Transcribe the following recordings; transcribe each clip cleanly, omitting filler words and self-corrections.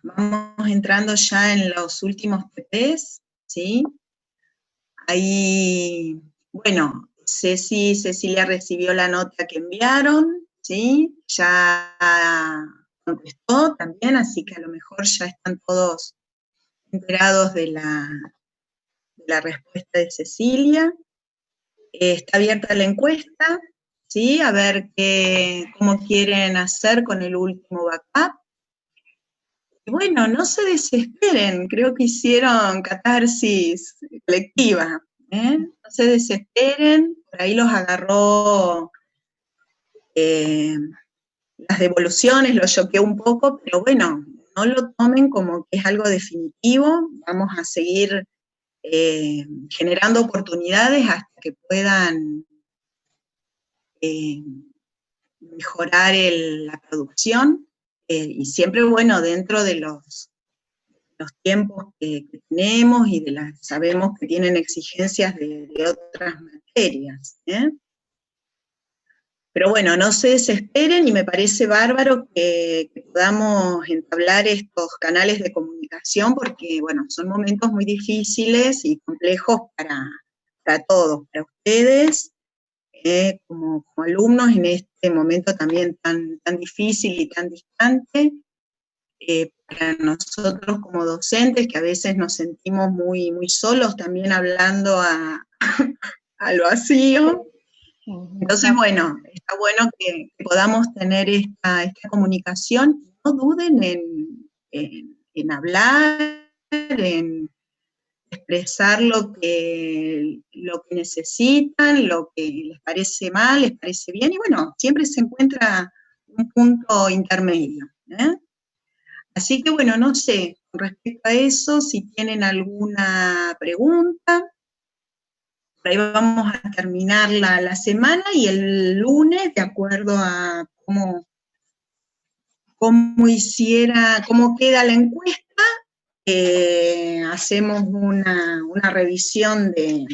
Vamos entrando ya en los últimos TPs, ¿sí? Ahí, bueno, Cecilia recibió la nota que enviaron, ¿sí? Ya contestó también, así que a lo mejor ya están todos enterados de la respuesta de Cecilia. Está abierta la encuesta, ¿sí? A ver cómo quieren hacer con el último backup. Y bueno, no se desesperen, creo que hicieron catarsis colectiva, ¿eh? No se desesperen, por ahí los agarró las devoluciones, los choqueó un poco, pero bueno, no lo tomen como que es algo definitivo, vamos a seguir generando oportunidades hasta que puedan mejorar la producción, y siempre, bueno, dentro de los tiempos que tenemos y sabemos que tienen exigencias de otras materias, ¿eh? Pero bueno, no se desesperen y me parece bárbaro que podamos entablar estos canales de comunicación porque, bueno, son momentos muy difíciles y complejos para todos, para ustedes, como alumnos en este momento también tan difícil y tan distante, para nosotros como docentes, que a veces nos sentimos muy, muy solos también hablando al vacío. Entonces, bueno, está bueno que podamos tener esta comunicación. No duden en hablar, en expresar lo que necesitan, lo que les parece mal, les parece bien, y bueno, siempre se encuentra un punto intermedio, ¿eh? Así que bueno, no sé, con respecto a eso, si tienen alguna pregunta, por ahí vamos a terminar la semana y el lunes, de acuerdo a cómo queda la encuesta, hacemos una revisión de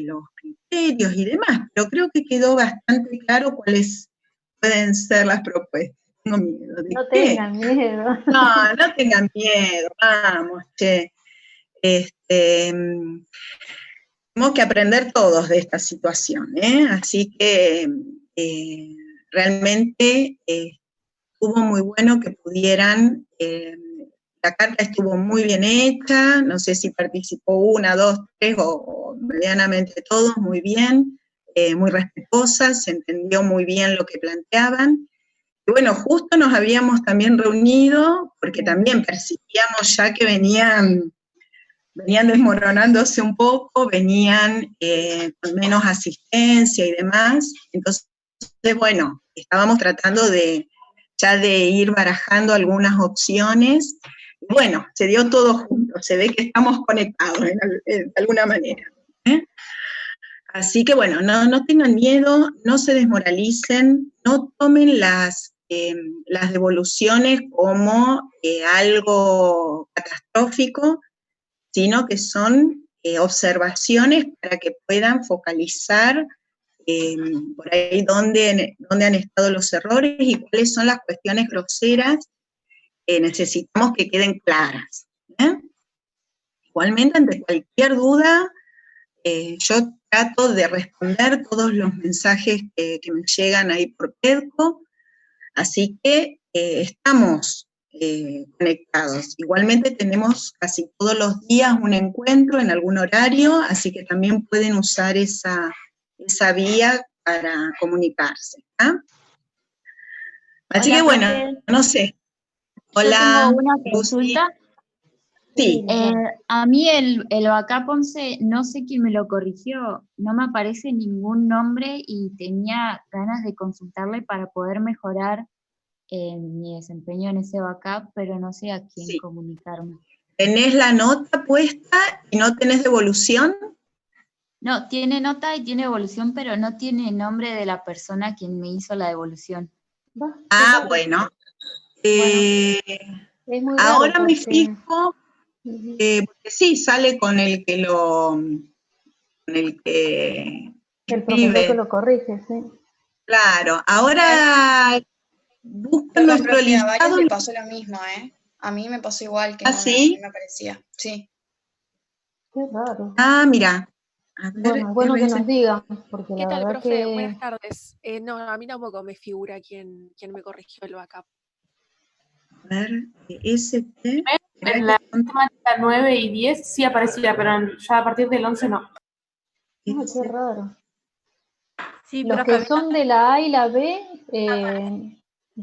los criterios y demás, pero creo que quedó bastante claro cuáles pueden ser las propuestas. Tengo miedo. ¿De no qué? tengan miedo. No tengan miedo, vamos, che. Tenemos que aprender todos de esta situación, ¿eh? Así que realmente estuvo muy bueno que pudieran, la carta estuvo muy bien hecha, no sé si participó una, dos, tres o medianamente todos, muy bien, muy respetuosas, se entendió muy bien lo que planteaban. Y bueno, justo nos habíamos también reunido, porque también percibíamos ya que venían desmoronándose un poco, venían con menos asistencia y demás, entonces, bueno, estábamos tratando ya de ir barajando algunas opciones, y bueno, se dio todo junto, se ve que estamos conectados de alguna manera, ¿eh? Así que bueno, no tengan miedo, no se desmoralicen, no tomen las devoluciones como algo catastrófico, sino que son observaciones para que puedan focalizar por ahí dónde han estado los errores y cuáles son las cuestiones groseras que necesitamos que queden claras, ¿eh? Igualmente, ante cualquier duda, yo trato de responder todos los mensajes que me llegan ahí por PEDCO, así que estamos conectados. Igualmente tenemos casi todos los días un encuentro en algún horario, así que también pueden usar esa vía para comunicarse, ¿ah? Así que bueno, no sé. Hola, yo tengo una Lucy. consulta. Sí. A mí el backup 11, no sé quién me lo corrigió, no me aparece ningún nombre y tenía ganas de consultarle para poder mejorar mi desempeño en ese backup, pero no sé a quién comunicarme. ¿Tenés la nota puesta y no tenés devolución? No, tiene nota y tiene devolución, pero no tiene nombre de la persona quien me hizo la devolución. Ah, bueno. Ahora me fijo, porque sí, sale con el que el profesor que lo corrige, sí. Claro, ahora busca Yo nuestro profe, a varios listado. le pasó lo mismo, ¿eh? A mí me pasó igual, que ¿Ah, no sí? me aparecía. Sí. Qué raro. Ah, mira. A ver, Bueno, es bueno que RS. nos digan, porque ¿Qué la tal, verdad profe? que... Buenas tardes. No, a mí tampoco me figura quién me corrigió el backup. A ver, ST. En la temática 9 y 10 sí aparecía, pero ya a partir del 11 no. qué raro. Sí, Los profe, que son de la A y la B,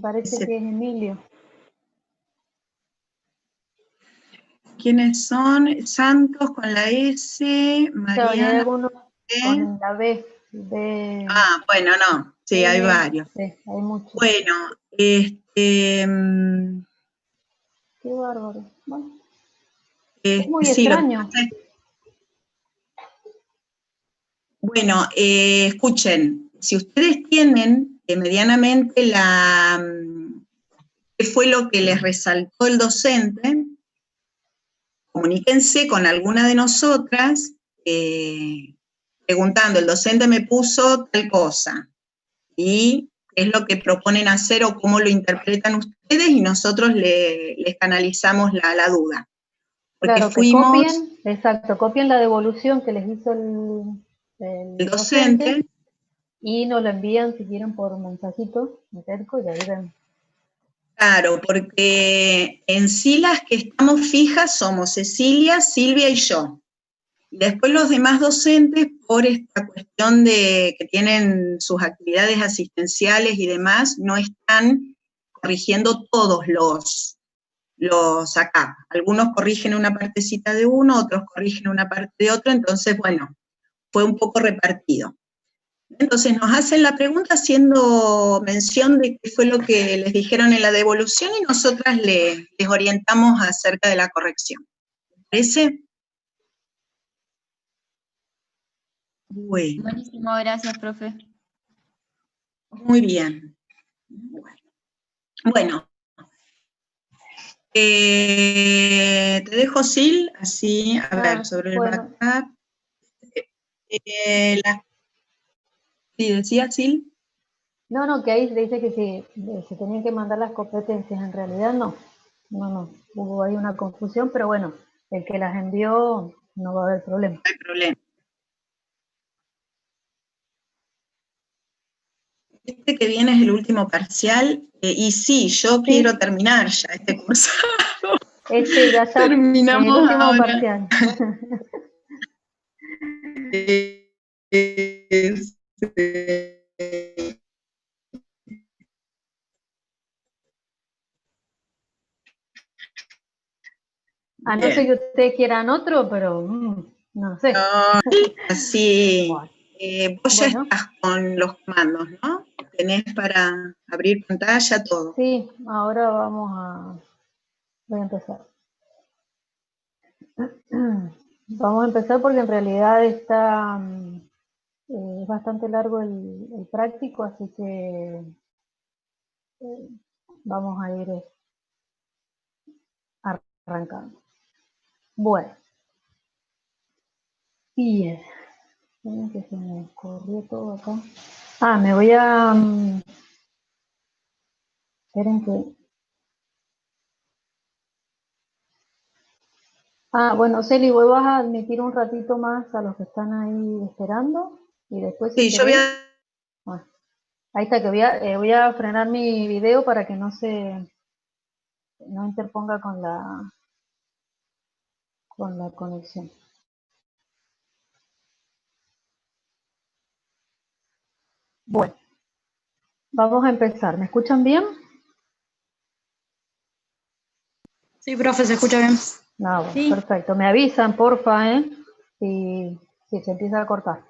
parece Ese- que es Emilio. ¿Quiénes son? Santos con la S, Claro, y hay Mariana algunos B. con la B. B Ah, bueno, no. Sí, hay L, varios. sí, hay muchos. Bueno, Qué bárbaro. Bueno, es muy sí, lo que extraño. pasa es. Bueno, escuchen, si ustedes tienen medianamente qué fue lo que les resaltó el docente, comuníquense con alguna de nosotras, preguntando, el docente me puso tal cosa, y qué es lo que proponen hacer o cómo lo interpretan ustedes, y nosotros les canalizamos la duda. Porque Claro, que fuimos copien, exacto, copien la devolución que les hizo el el docente, y nos lo envían si quieren por mensajito, me acerco y ahí ven. claro, porque en sí las que estamos fijas somos Cecilia, Silvia y yo. Y después los demás docentes, por esta cuestión de que tienen sus actividades asistenciales y demás, no están corrigiendo todos los acá. Algunos corrigen una partecita de uno, otros corrigen una parte de otro, entonces, bueno, fue un poco repartido. Entonces nos hacen la pregunta haciendo mención de qué fue lo que les dijeron en la devolución y nosotras les orientamos acerca de la corrección. ¿Les parece? Bueno. Buenísimo, gracias, profe. Muy bien. Bueno. Te dejo, Sil, así, a ver, sobre bueno. el backup. ¿Sí decía, Sil? No, que ahí se dice que se tenían que mandar las competencias, en realidad no, hubo ahí una confusión, pero bueno, el que las envió no va a haber problema. No hay problema. Este que viene es el último parcial, y sí, yo quiero terminar ya este curso. Este ya está, Terminamos el último ahora. parcial. A no ser que ustedes quieran otro, pero no sé. No, así, vos ya Bueno. estás con los comandos, ¿no? Tenés para abrir pantalla, todo. Sí, ahora voy a empezar. Vamos a empezar porque en realidad está es bastante largo el práctico, así que vamos a ir arrancando. Bueno. Bien. Miren que se me corrió todo acá. Me voy a... esperen que... bueno, Celi, vos vas a admitir un ratito más a los que están ahí esperando y después Sí, yo voy a... ahí está, que voy a frenar mi video para que no interponga con la conexión. Bueno, vamos a empezar. ¿Me escuchan bien? Sí, profe, se escucha bien. Bueno, Sí. perfecto. Me avisan, porfa, si se empieza a cortar.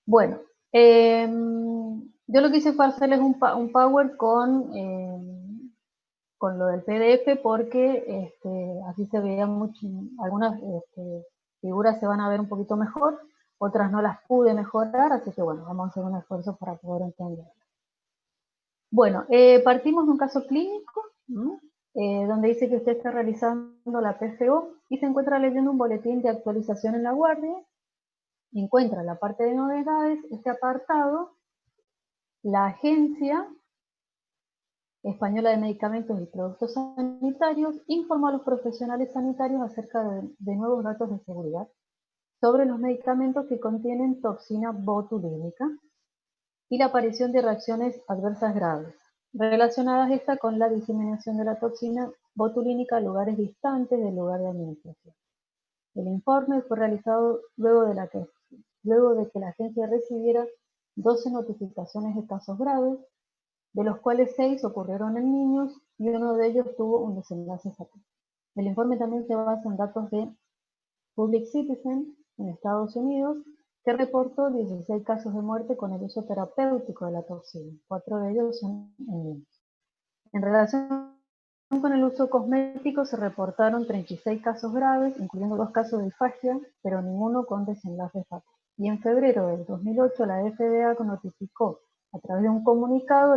Bueno, yo lo que hice fue hacerles un Power con lo del PDF porque así se veían algunas figuras se van a ver un poquito mejor, otras no las pude mejorar, así que bueno, vamos a hacer un esfuerzo para poder entender. Bueno, partimos de un caso clínico, donde dice que usted está realizando la PCO y se encuentra leyendo un boletín de actualización en la guardia, encuentra la parte de novedades, este apartado, la agencia Española de Medicamentos y Productos Sanitarios informó a los profesionales sanitarios acerca de nuevos datos de seguridad sobre los medicamentos que contienen toxina botulínica y la aparición de reacciones adversas graves, relacionadas esta con la diseminación de la toxina botulínica a lugares distantes del lugar de administración. El informe fue realizado luego de que la agencia recibiera 12 notificaciones de casos graves, de los cuales 6 ocurrieron en niños y uno de ellos tuvo un desenlace fatal. El informe también se basa en datos de Public Citizen en Estados Unidos, que reportó 16 casos de muerte con el uso terapéutico de la toxina. 4 de ellos son en niños. En relación con el uso cosmético se reportaron 36 casos graves, incluyendo 2 casos de disfagia, pero ninguno con desenlace fatal. Y en febrero del 2008 la FDA notificó a través de un comunicado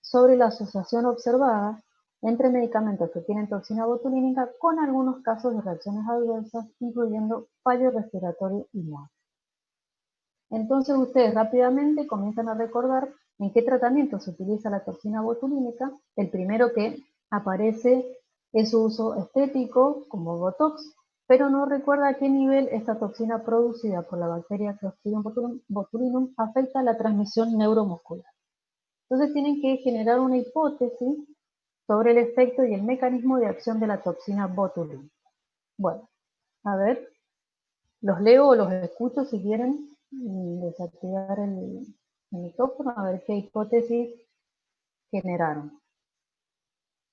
sobre la asociación observada entre medicamentos que tienen toxina botulínica con algunos casos de reacciones adversas, incluyendo fallo respiratorio y muerte. Entonces ustedes rápidamente comienzan a recordar en qué tratamiento se utiliza la toxina botulínica. El primero que aparece es su uso estético como Botox, pero no recuerda a qué nivel esta toxina producida por la bacteria Clostridium botulinum afecta la transmisión neuromuscular. Entonces tienen que generar una hipótesis sobre el efecto y el mecanismo de acción de la toxina botulínica. Bueno, a ver, los leo o los escucho si quieren desactivar el micrófono, a ver qué hipótesis generaron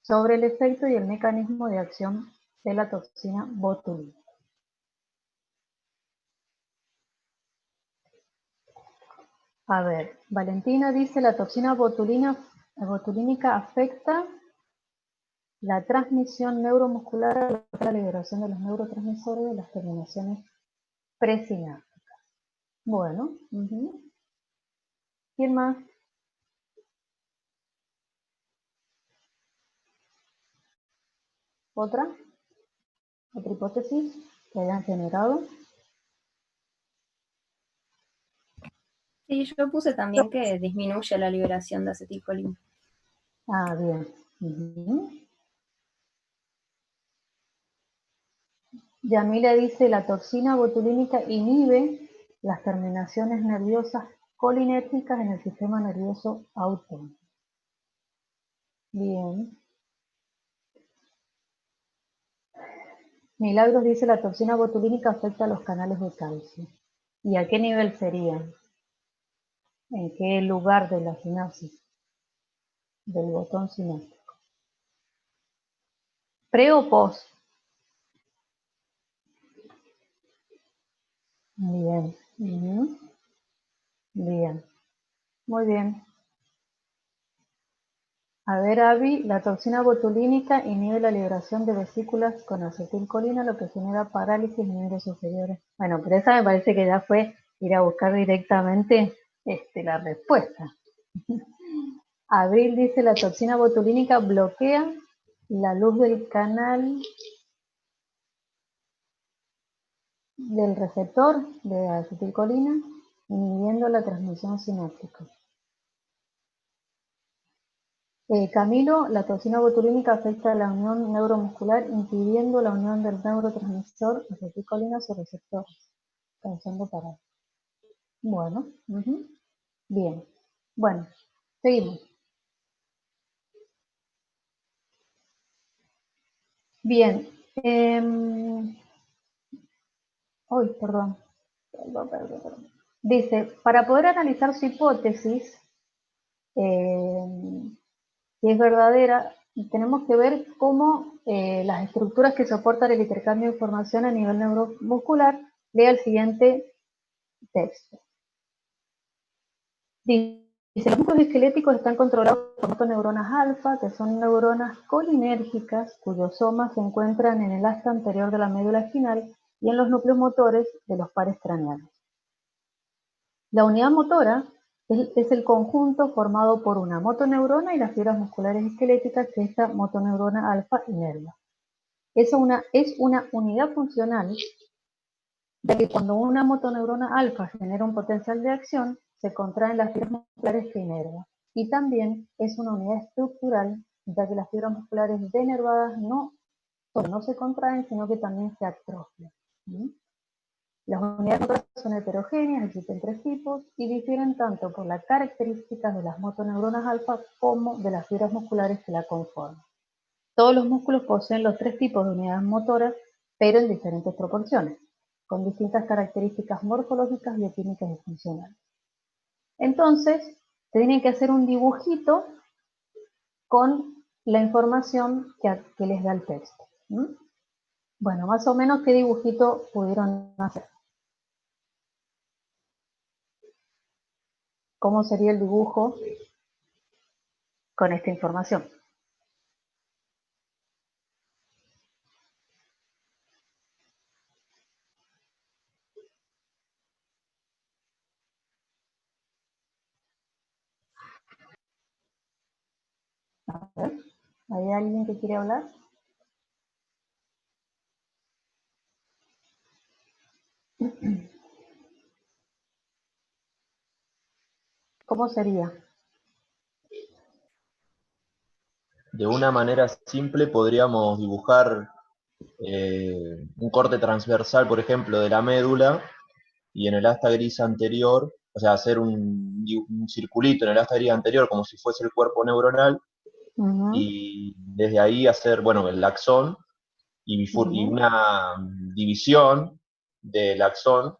sobre el efecto y el mecanismo de acción de la toxina botulínica. A ver, Valentina dice la toxina botulínica afecta la transmisión neuromuscular, la liberación de los neurotransmisores de las terminaciones presinápticas. Bueno, ¿quién más? ¿Otra hipótesis que hayan generado? Sí, yo puse también que disminuye la liberación de acetilcolina. Ah, bien. Yamila dice la toxina botulínica inhibe las terminaciones nerviosas colinérgicas en el sistema nervioso autónomo. Bien. Milagros dice la toxina botulínica afecta a los canales de calcio. ¿Y a qué nivel serían? ¿En qué lugar de la sinapsis? Del botón sináptico. ¿Pre o post? Bien. Bien. Muy bien. A ver, Avi, la toxina botulínica inhibe la liberación de vesículas con acetilcolina, lo que genera parálisis en miembros superiores. Bueno, pero esa me parece que ya fue ir a buscar directamente la respuesta. Abril dice la toxina botulínica bloquea la luz del canal del receptor de acetilcolina, inhibiendo la transmisión sináptica. Camilo, la toxina botulínica afecta a la unión neuromuscular, impidiendo la unión del neurotransmisor acetilcolina a sus receptores, causando parálisis. Bueno, bien. Bueno, seguimos. Bien. Perdón. Dice, para poder analizar su hipótesis, si es verdadera, tenemos que ver cómo las estructuras que soportan el intercambio de información a nivel neuromuscular. Lea el siguiente texto. Dice, los músculos esqueléticos están controlados por motoneuronas alfa, que son neuronas colinérgicas, cuyos somas se encuentran en el asta anterior de la médula espinal y en los núcleos motores de los pares craneales. La unidad motora es el conjunto formado por una motoneurona y las fibras musculares esqueléticas que esta motoneurona alfa inerva. Es una unidad funcional, ya que cuando una motoneurona alfa genera un potencial de acción, se contraen las fibras musculares que inerva. Y también es una unidad estructural, ya que las fibras musculares denervadas no se contraen, sino que también se atrofian. Las unidades motoras son heterogéneas, existen 3 tipos, y difieren tanto por las características de las motoneuronas alfa como de las fibras musculares que la conforman. Todos los músculos poseen los 3 tipos de unidades motoras, pero en diferentes proporciones, con distintas características morfológicas, bioquímicas y funcionales. Entonces, se tiene que hacer un dibujito con la información que les da el texto. Bueno, más o menos, ¿qué dibujito pudieron hacer? ¿Cómo sería el dibujo con esta información? A ver, ¿hay alguien que quiere hablar? ¿Cómo sería? De una manera simple podríamos dibujar un corte transversal, por ejemplo, de la médula, y en el asta gris anterior, o sea, hacer un circulito en el asta gris anterior como si fuese el cuerpo neuronal, y desde ahí hacer, bueno, el axón y una división del axón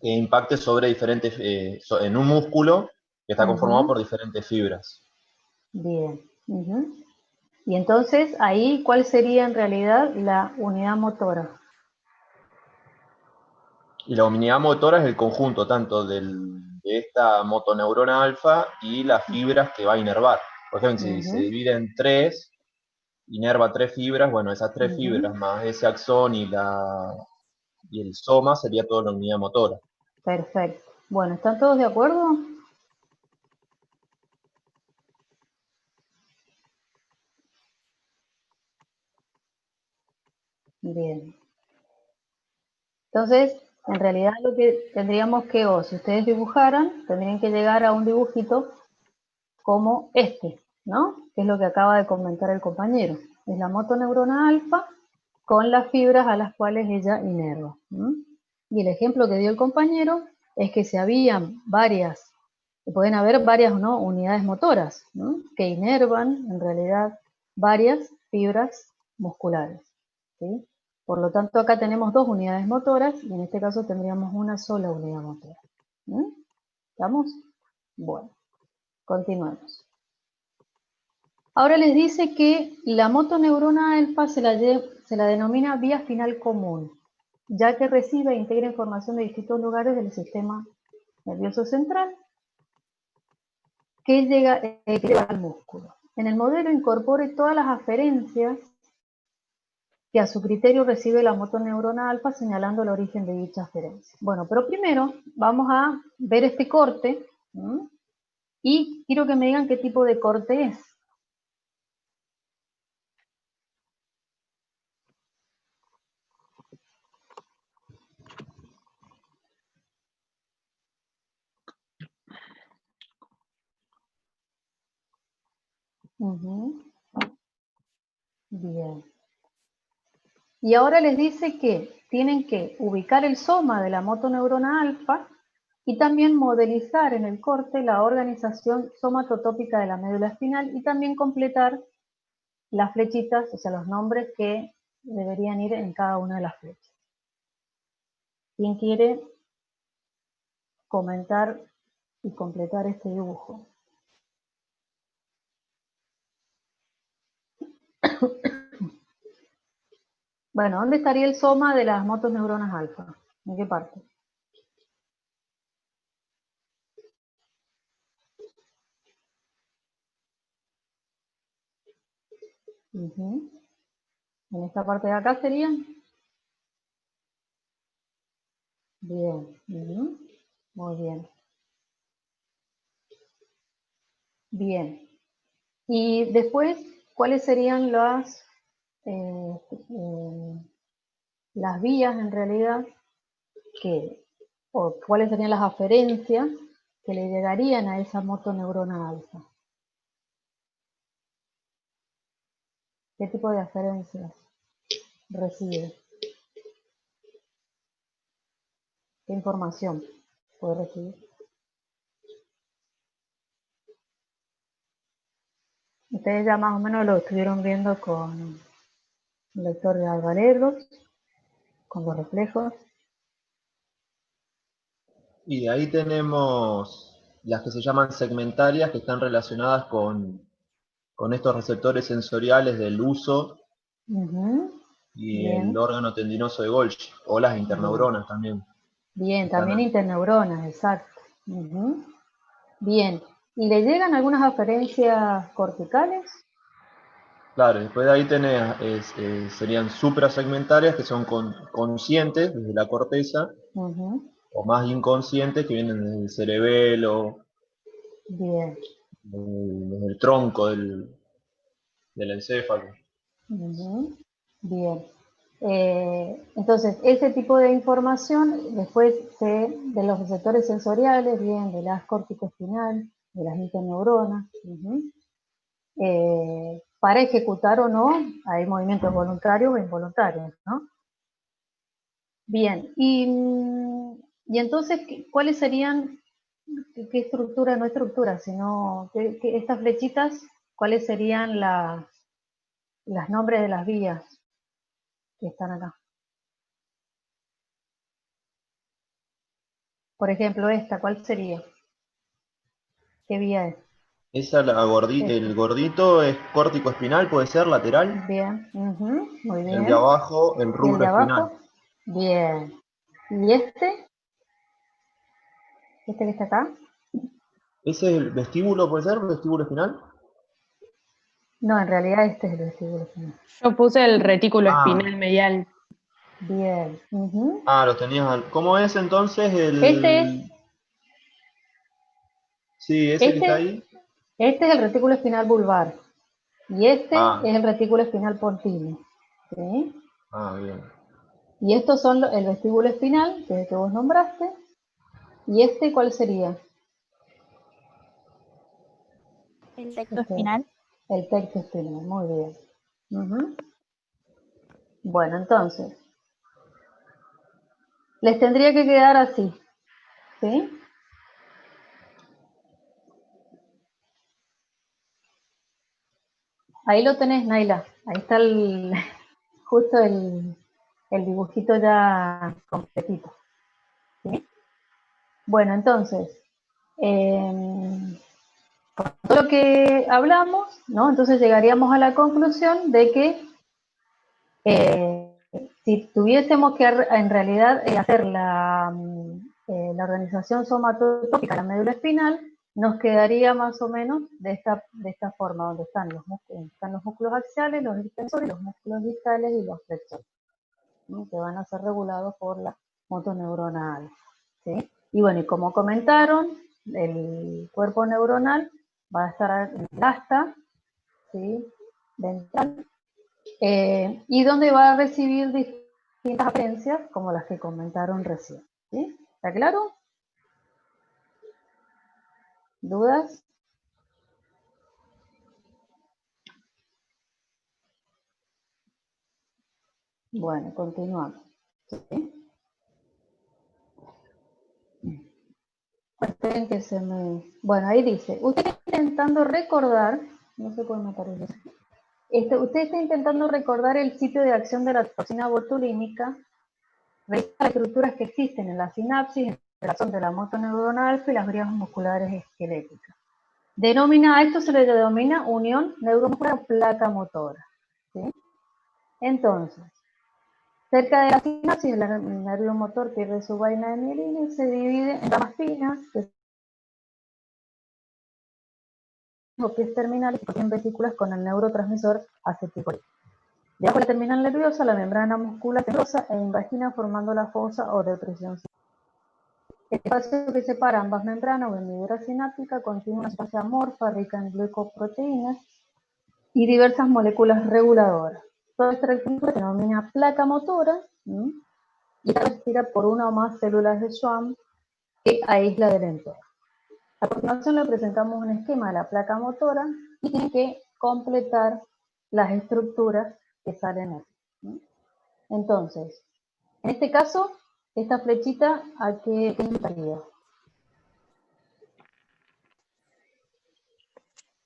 que impacte sobre diferentes, en un músculo que está conformado por diferentes fibras. Bien. Y entonces, ahí, ¿cuál sería en realidad la unidad motora? Y la unidad motora es el conjunto tanto de esta motoneurona alfa y las fibras que va a inervar. Por ejemplo, si se divide en 3, inerva 3 fibras, bueno, esas 3 fibras más ese axón y el soma sería toda la unidad motora. Perfecto. Bueno, ¿están todos de acuerdo? Bien. Entonces, en realidad lo que tendríamos que, si ustedes dibujaran, tendrían que llegar a un dibujito como este, ¿no? Que es lo que acaba de comentar el compañero. Es la motoneurona alfa con las fibras a las cuales ella inerva. Y el ejemplo que dio el compañero es que si habían varias, pueden haber varias, ¿no?, unidades motoras, ¿no?, que inervan en realidad varias fibras musculares, ¿sí? Por lo tanto, acá tenemos 2 unidades motoras y en este caso tendríamos una sola unidad motora. ¿Estamos? Bueno, continuemos. Ahora les dice que la motoneurona alfa se la denomina vía final común, ya que recibe e integra información de distintos lugares del sistema nervioso central que llega al músculo. En el modelo incorpore todas las aferencias que a su criterio recibe la motoneurona alfa, señalando el origen de dicha aferencia. Bueno, pero primero vamos a ver este corte, y quiero que me digan qué tipo de corte es. Bien. Y ahora les dice que tienen que ubicar el soma de la motoneurona alfa y también modelizar en el corte la organización somatotópica de la médula espinal y también completar las flechitas, o sea, los nombres que deberían ir en cada una de las flechas. ¿Quién quiere comentar y completar este dibujo? Bueno, ¿dónde estaría el soma de las motoneuronas alfa? ¿En qué parte? En esta parte de acá serían. Bien. Muy bien. Bien. Y después, ¿cuáles serían las vías en realidad o cuáles serían las aferencias que le llegarían a esa motoneurona alfa? ¿Qué tipo de aferencias recibe? ¿Qué información puede recibir? Ustedes ya más o menos lo estuvieron viendo con el lector de alvalegros, con los reflejos. Y de ahí tenemos las que se llaman segmentarias, que están relacionadas con estos receptores sensoriales del uso Ujú, y el bien, órgano tendinoso de Golgi, o las interneuronas también. bien, Están también ahí. interneuronas, exacto. Ujú, bien, ¿y le llegan algunas aferencias corticales? Claro, después de ahí tenés, serían suprasegmentarias, que son conscientes desde la corteza, Ujú, o más inconscientes, que vienen desde el cerebelo, bien. desde el tronco del encéfalo. Ujú, bien. Entonces, ese tipo de información después de los receptores sensoriales, bien, de las corticoespinal, de las interneuronas, para ejecutar o no, hay movimientos voluntarios o involuntarios, ¿no? Bien, y entonces, ¿cuáles serían, qué estructura, no estructura, sino estas flechitas, cuáles serían las nombres de las vías que están acá? Por ejemplo, esta, ¿cuál sería? ¿Qué vía es? Esa, Esta. el gordito es córtico espinal, puede ser lateral. Bien, ujú, muy El de bien. abajo, el ¿Y el rubro de espinal. abajo? Bien. ¿Y este? ¿Este que está acá? ¿Ese es el vestíbulo, puede ser? ¿Vestíbulo espinal? No, en realidad este es el vestíbulo final. Yo puse el retículo Ah, espinal medial. Bien. Ujú. lo tenías. ¿Cómo es entonces Este es, el...? Sí, ese que está este, ahí. este es el retículo espinal vulvar. Y este Ah, es el retículo espinal pontino. ¿Sí? bien. Y estos son el vestíbulo espinal, que es el que vos nombraste. ¿Y este cuál sería? El tecto Este, espinal. el tecto espinal, muy bien. Ujú. Bueno, entonces, les tendría que quedar así, ¿sí? Ahí lo tenés, Naila. Ahí está justo el dibujito ya completito. ¿Sí? Bueno, entonces, con todo lo que hablamos, ¿no? Entonces llegaríamos a la conclusión de que si tuviésemos que en realidad hacer la organización somatotrópica de la médula espinal, nos quedaría más o menos de esta forma, donde están los músculos axiales, los extensores, los músculos distales y los flexores, ¿no? Que van a ser regulados por la motoneuronal. ¿Sí? Y bueno, y como comentaron, el cuerpo neuronal va a estar en el asta, ¿sí? Ventral, y donde va a recibir distintas agencias como las que comentaron recién. ¿Sí? ¿Está claro? ¿Dudas? Bueno, continuamos. ¿Sí? Esperen que se me... Bueno, ahí dice, usted está intentando recordar, no sé cuál me parece, usted está intentando recordar el sitio de acción de la toxina botulínica, revisa las estructuras que existen en la sinapsis, en relación de la motoneuronal y las vías musculares esqueléticas. A esto se le denomina unión neuromuscular o placa motora. ¿Sí? Entonces, cerca de la sinapsis, el nervio motor pierde su vaina de mielina y se divide en ramas finas, que son pies terminales que tienen vesículas con el neurotransmisor acetilcolina. Debajo de la terminal nerviosa, la membrana muscular tendosa e invagina formando la fosa o depresión. El espacio que separa ambas membranas o hendidura sináptica contiene una sustancia amorfa rica en glucoproteínas y diversas moléculas reguladoras. Toda esta estructura se denomina placa motora, ¿sí? Y está revestida por una o más células de Schwann que aísla del entorno. A continuación le presentamos un esquema de la placa motora y tiene que completar las estructuras que salen aquí, ¿no? Entonces, en este caso, esta flechita, ¿a qué indicaría?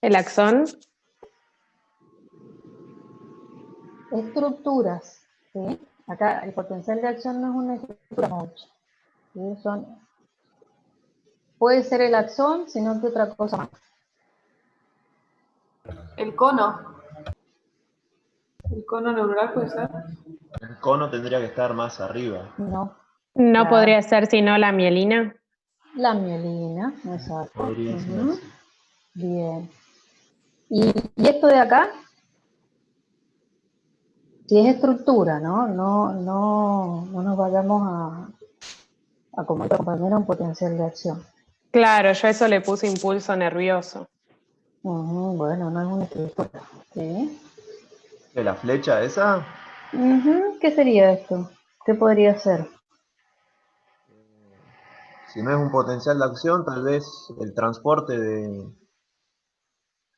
El axón. Estructuras, ¿sí? Acá el potencial de acción no es una estructura mucho, ¿sí? Puede ser el axón, sino que otra cosa más. El cono. El cono neural puede ser. El cono tendría que estar más arriba. No. No La- podría ser sino la mielina. La mielina, exacto. Podría ser Ujú. así. Bien. ¿Y esto de acá? Si es estructura, ¿no? No nos vayamos a como el compañero, un potencial de acción. Claro, yo a eso le puse impulso nervioso. Ujú, bueno, no es una estructura. ¿Sí? ¿De la flecha esa? Ujú, ¿qué sería esto? ¿Qué podría ser? Si no es un potencial de acción, tal vez el transporte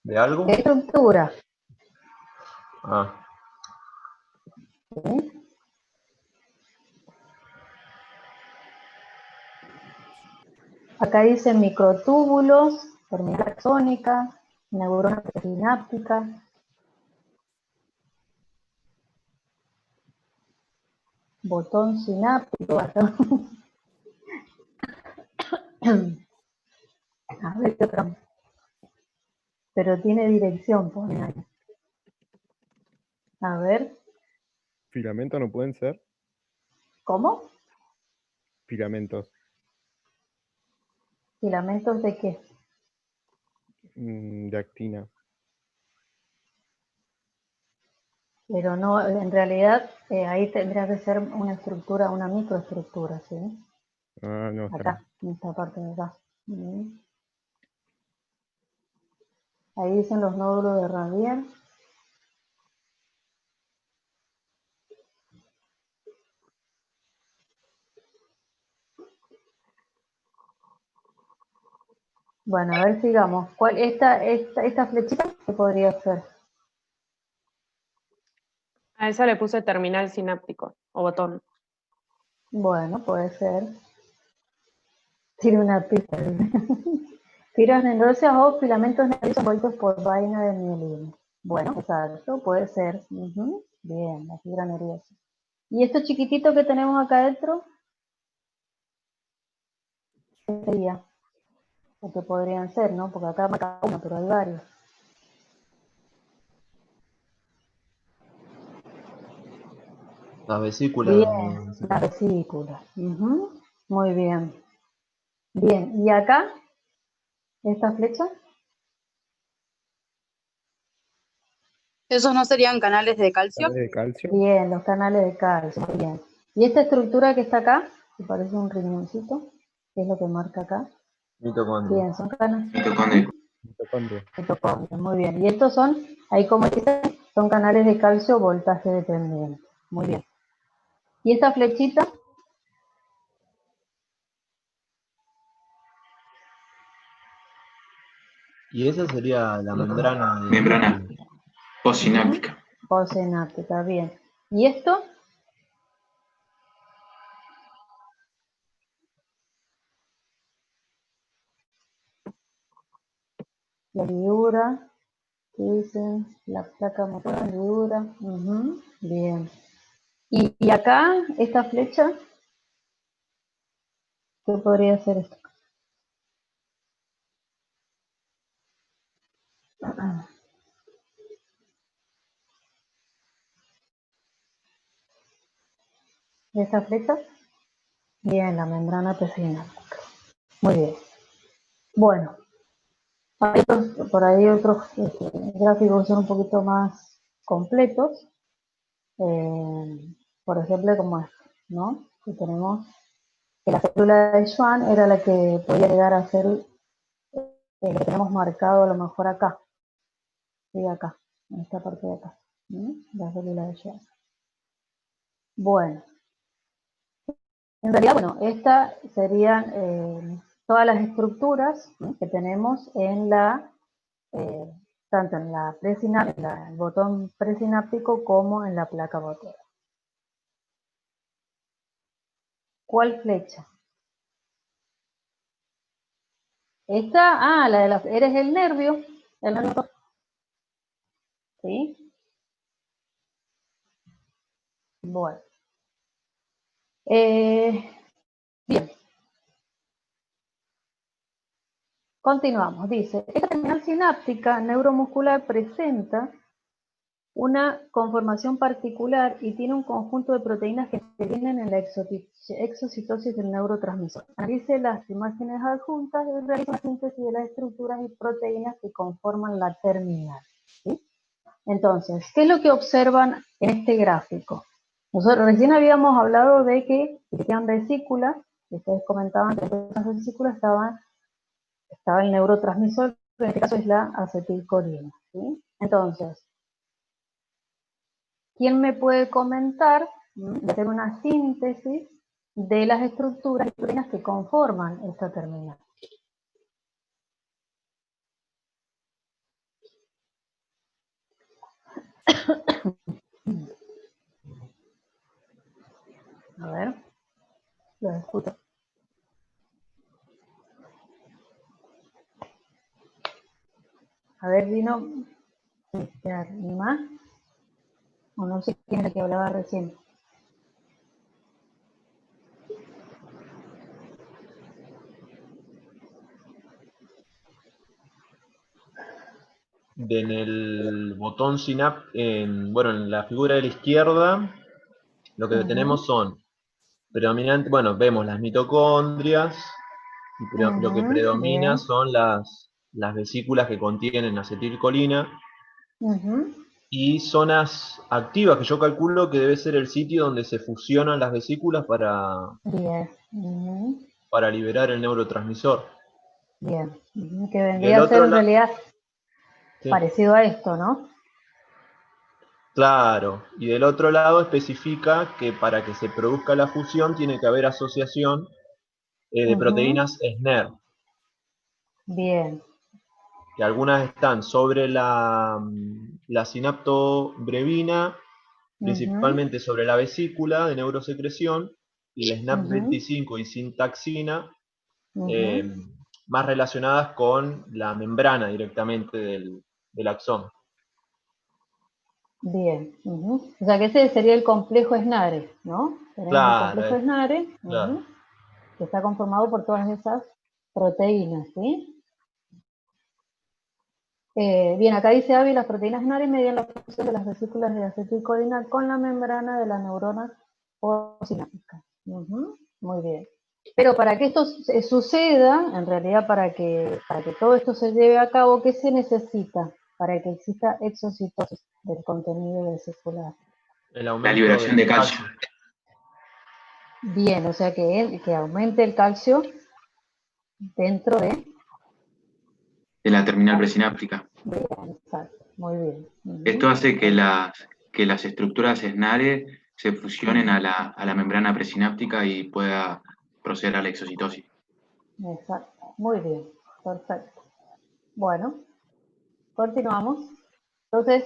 de algo. Estructura. Ah, ¿Sí? Acá dice microtúbulos, terminal axónica, neurona sináptica. Botón sináptico. A ver qué otra. Pero tiene dirección, pone ahí. A ver, ¿Filamentos no pueden ser? ¿cómo? Filamentos. ¿Filamentos de qué? De actina. Pero no, en realidad ahí tendría que ser una estructura, una microestructura, ¿sí? Ah, no, está Acá, en esta parte de acá. Ahí dicen los nódulos de Ravier. Bueno, a ver, sigamos. Esta flechita qué podría ser? A esa le puse terminal sináptico o botón. Bueno, puede ser. Tiene una pista. Tiras nerviosas o filamentos nerviosos envueltos por vaina de mielina. Bueno, exacto, puede ser. Ujú. Bien, la fibra nerviosa. ¿Y esto chiquitito que tenemos acá adentro? ¿Qué sería? O que podrían ser, ¿no? Porque acá marca uno, pero hay varios. la vesícula. Bien, la vesícula. Ujú. Muy bien. Bien, ¿y acá? ¿Esta flecha? ¿Esos no serían canales de calcio? ¿Canales de calcio? Bien, los canales de calcio. Muy bien. ¿Y esta estructura que está acá? Que parece un riñoncito. ¿Qué es lo que marca acá? Mitocondria. Bien, son canales. Mitocondria. Mitocondrias, muy bien. Y estos son, ahí como dicen, son canales de calcio voltaje dependiente. Muy bien. ¿Y esta flechita? Y esa sería la membrana de Membrana núcleo. postsináptica. Postsináptica, bien. ¿Y esto? La ligadura, ¿qué dicen? La placa motora, ligadura. Bien. ¿Y acá, esta flecha? ¿Qué podría ser esto? ¿Esta flecha? Bien, la membrana postsináptica. Muy bien. Bueno, por ahí otros gráficos son un poquito más completos. Por ejemplo, como este, ¿no? Que tenemos que la célula de Schwann era la que podía llegar a ser lo que tenemos marcado a lo mejor acá. Sí, acá, en esta parte de acá. La célula de Schwann. Bueno, en realidad, bueno, estas serían todas las estructuras que tenemos en la tanto en el botón presináptico como en la placa motora. ¿Cuál flecha? Esta, la de eres el nervio, ¿sí? Bueno. Bien. Continuamos. Dice, esta terminal sináptica neuromuscular presenta una conformación particular y tiene un conjunto de proteínas que intervienen en la exocitosis del neurotransmisor. Analice las imágenes adjuntas y realiza la síntesis de las estructuras y proteínas que conforman la terminal. ¿Sí? Entonces, ¿qué es lo que observan en este gráfico? Nosotros recién habíamos hablado de que existían vesículas, y ustedes comentaban que en esas vesículas estaba el neurotransmisor, que en este caso es la acetilcolina. ¿Sí? Entonces, ¿quién me puede comentar, hacer una síntesis de las estructuras y proteínas que conforman esta terminal? A ver, los escucho. A ver, Dino, ¿ni más? O no sé quién es el que hablaba recién. En el botón bueno, en la figura de la izquierda, lo que tenemos son predominante, bueno, vemos las mitocondrias, y lo que predomina bien. son las vesículas que contienen acetilcolina, y zonas activas, que yo calculo que debe ser el sitio donde se fusionan las vesículas Bien. para liberar el neurotransmisor. Bien. Que Y vendría el a ser otro en realidad sí, parecido a esto, ¿no? claro, y del otro lado especifica que para que se produzca la fusión tiene que haber asociación de proteínas SNER, Bien. que algunas están sobre la sinaptobrevina, principalmente sobre la vesícula de neurosecreción, y la SNAP25 y sintaxina, más relacionadas con la membrana directamente del axón. Bien. O sea que ese sería el complejo SNARE, ¿no? Tenemos el complejo Claro, SNARE, claro. que está conformado por todas esas proteínas, ¿sí? Bien, acá dice Avi, las proteínas SNARE median la función de las vesículas de acetilcolina con la membrana de la neurona postsináptica. Muy bien. Pero para que esto suceda, en realidad para que todo esto se lleve a cabo, ¿qué se necesita para que exista exocitosis del contenido vesicular? La liberación de calcio. Bien, o sea que aumente el calcio dentro de la terminal presináptica. Bien, exacto, muy bien. Esto hace que las estructuras SNARE se fusionen a la membrana presináptica y pueda proceder a la exocitosis. Exacto, muy bien, perfecto. Bueno, continuamos. Entonces,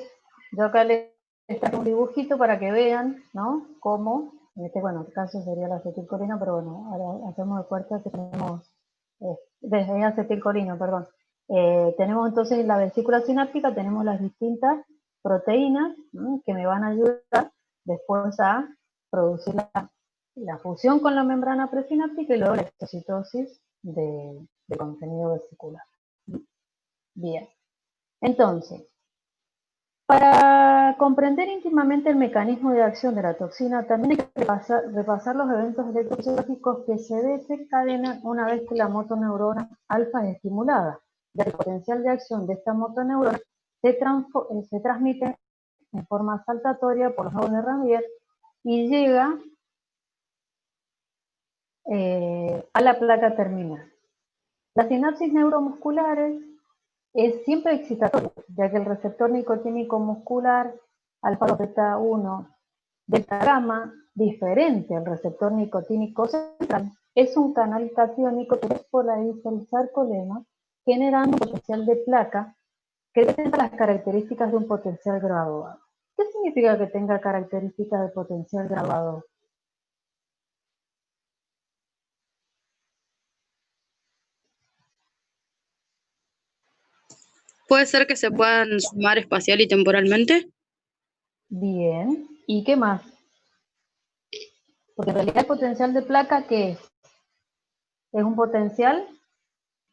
yo acá les traigo un dibujito para que vean, ¿no? Cómo, bueno, en este caso sería la acetilcolina, pero bueno, ahora hacemos de cuenta que tenemos, desde acetilcolina, perdón. Tenemos entonces la vesícula sináptica, tenemos las distintas proteínas, ¿no? Que me van a ayudar después a producir la fusión con la membrana presináptica y luego la exocitosis de contenido vesicular. Bien, entonces, para comprender íntimamente el mecanismo de acción de la toxina, también hay que repasar los eventos electrofisiológicos que se desencadenan una vez que la motoneurona alfa es estimulada. Ya que el potencial de acción de esta motoneurona se transmite en forma saltatoria por los nodos de Ranvier y llega a la placa terminal. Las sinapsis neuromusculares es siempre excitatorio, ya que el receptor nicotínico muscular alfa beta 1 delta gamma, diferente al receptor nicotínico central, es un canal catiónico que despolariza el sarcolema, generando un potencial de placa que tenga las características de un potencial graduado. ¿Qué significa que tenga características de potencial graduado? ¿Puede ser que se puedan sumar espacial y temporalmente? Bien. ¿Y qué más? Porque en realidad el potencial de placa, ¿qué es? Es un potencial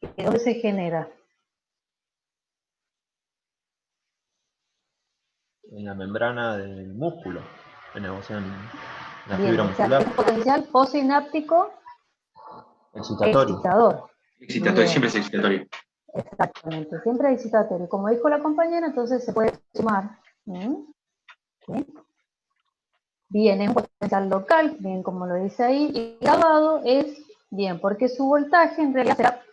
que ¿dónde se genera? En la membrana del músculo, o sea, en la Bien, fibra o sea, muscular. es un potencial postsináptico Excitatorio. excitador. Excitatorio, Bien. siempre es excitatorio. Exactamente, siempre excitatorio. Como dijo la compañera, entonces se puede sumar. ¿Sí? Bien, es un potencial local, bien como lo dice ahí, y graduado es bien, porque su voltaje en realidad será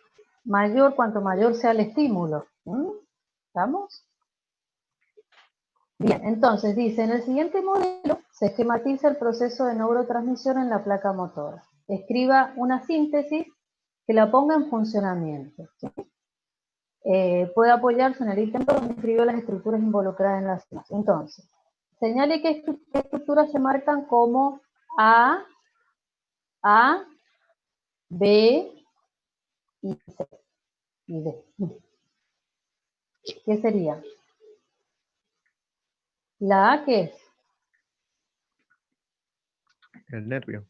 mayor cuanto mayor sea el estímulo. ¿Estamos? Bien, entonces dice, en el siguiente modelo se esquematiza el proceso de neurotransmisión en la placa motora. Escriba una síntesis que la ponga en funcionamiento. ¿Sí? Puede apoyarse en el ítem donde escribió las estructuras involucradas en la sinapsis. Entonces, señale qué estructuras se marcan como A, B y C y D. ¿Qué sería? La A, ¿qué es? El nervio.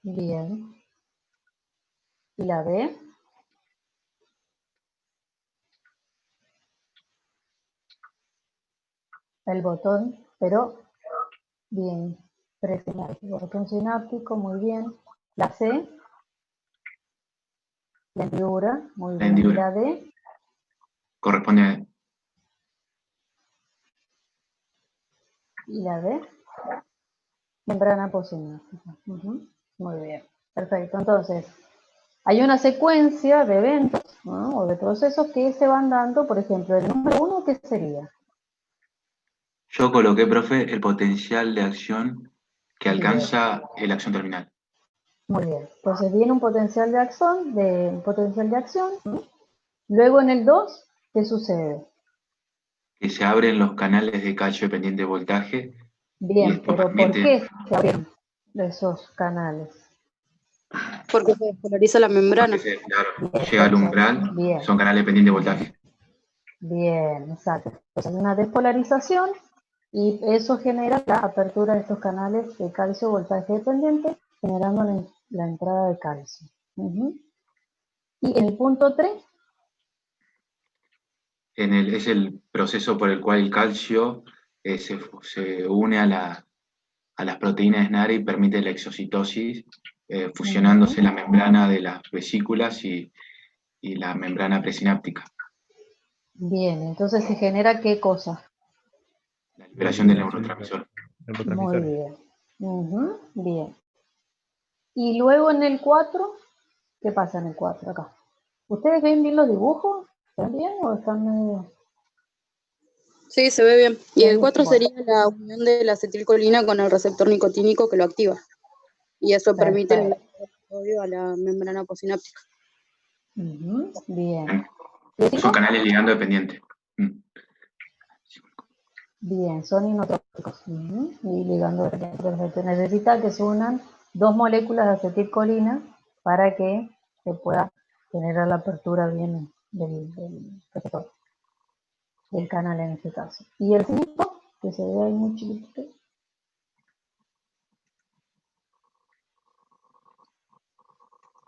Bien. ¿Y la B? El botón, pero bien, presináptico. Botón sináptico, muy bien. La C, la hendidura, muy La bien. ¿Y hendidura. la D? Corresponde a... ¿Y la D? Membrana postsináptica. Muy bien, perfecto. Entonces, hay una secuencia de eventos, ¿no? O de procesos que se van dando, por ejemplo, el número 1, ¿qué sería? Yo coloqué, profe, el potencial de acción que Bien. alcanza la acción terminal. Muy bien. Entonces viene un potencial de acción, ¿no? Luego en el 2, ¿qué sucede? Que se abren los canales de calcio dependiente de voltaje y Bien, esto pero ¿por permite, qué se abren esos canales? Porque se despolariza la membrana. claro, llega al umbral, Bien, son canales dependientes de voltaje. bien, exacto. Entonces hay una despolarización y eso genera la apertura de estos canales de calcio voltaje dependiente, generando la entrada de calcio. Y en el punto 3, Es el proceso por el cual el calcio se une a las proteínas de SNARE y permite la exocitosis, fusionándose la membrana de las vesículas y la membrana presináptica, bien, entonces se genera ¿qué cosa? la liberación del neurotransmisor. Muy bien. Bien. Y luego en el 4, ¿qué pasa en el 4 acá? ¿Ustedes ven bien los dibujos? ¿Están bien o están medio...? Sí, se ve bien. Y el 4 Bueno. sería la unión de la acetilcolina con el receptor nicotínico que lo activa. Y eso permite el sodio a la membrana postsináptica. Bien. Son canales ligando dependientes. Bien, son inotrópicos. Y ligando perfecto. Necesita que se unan 2 moléculas de acetilcolina para que se pueda generar la apertura bien del receptor, del canal en este caso. Y el 5, que se ve ahí muy chiquitito.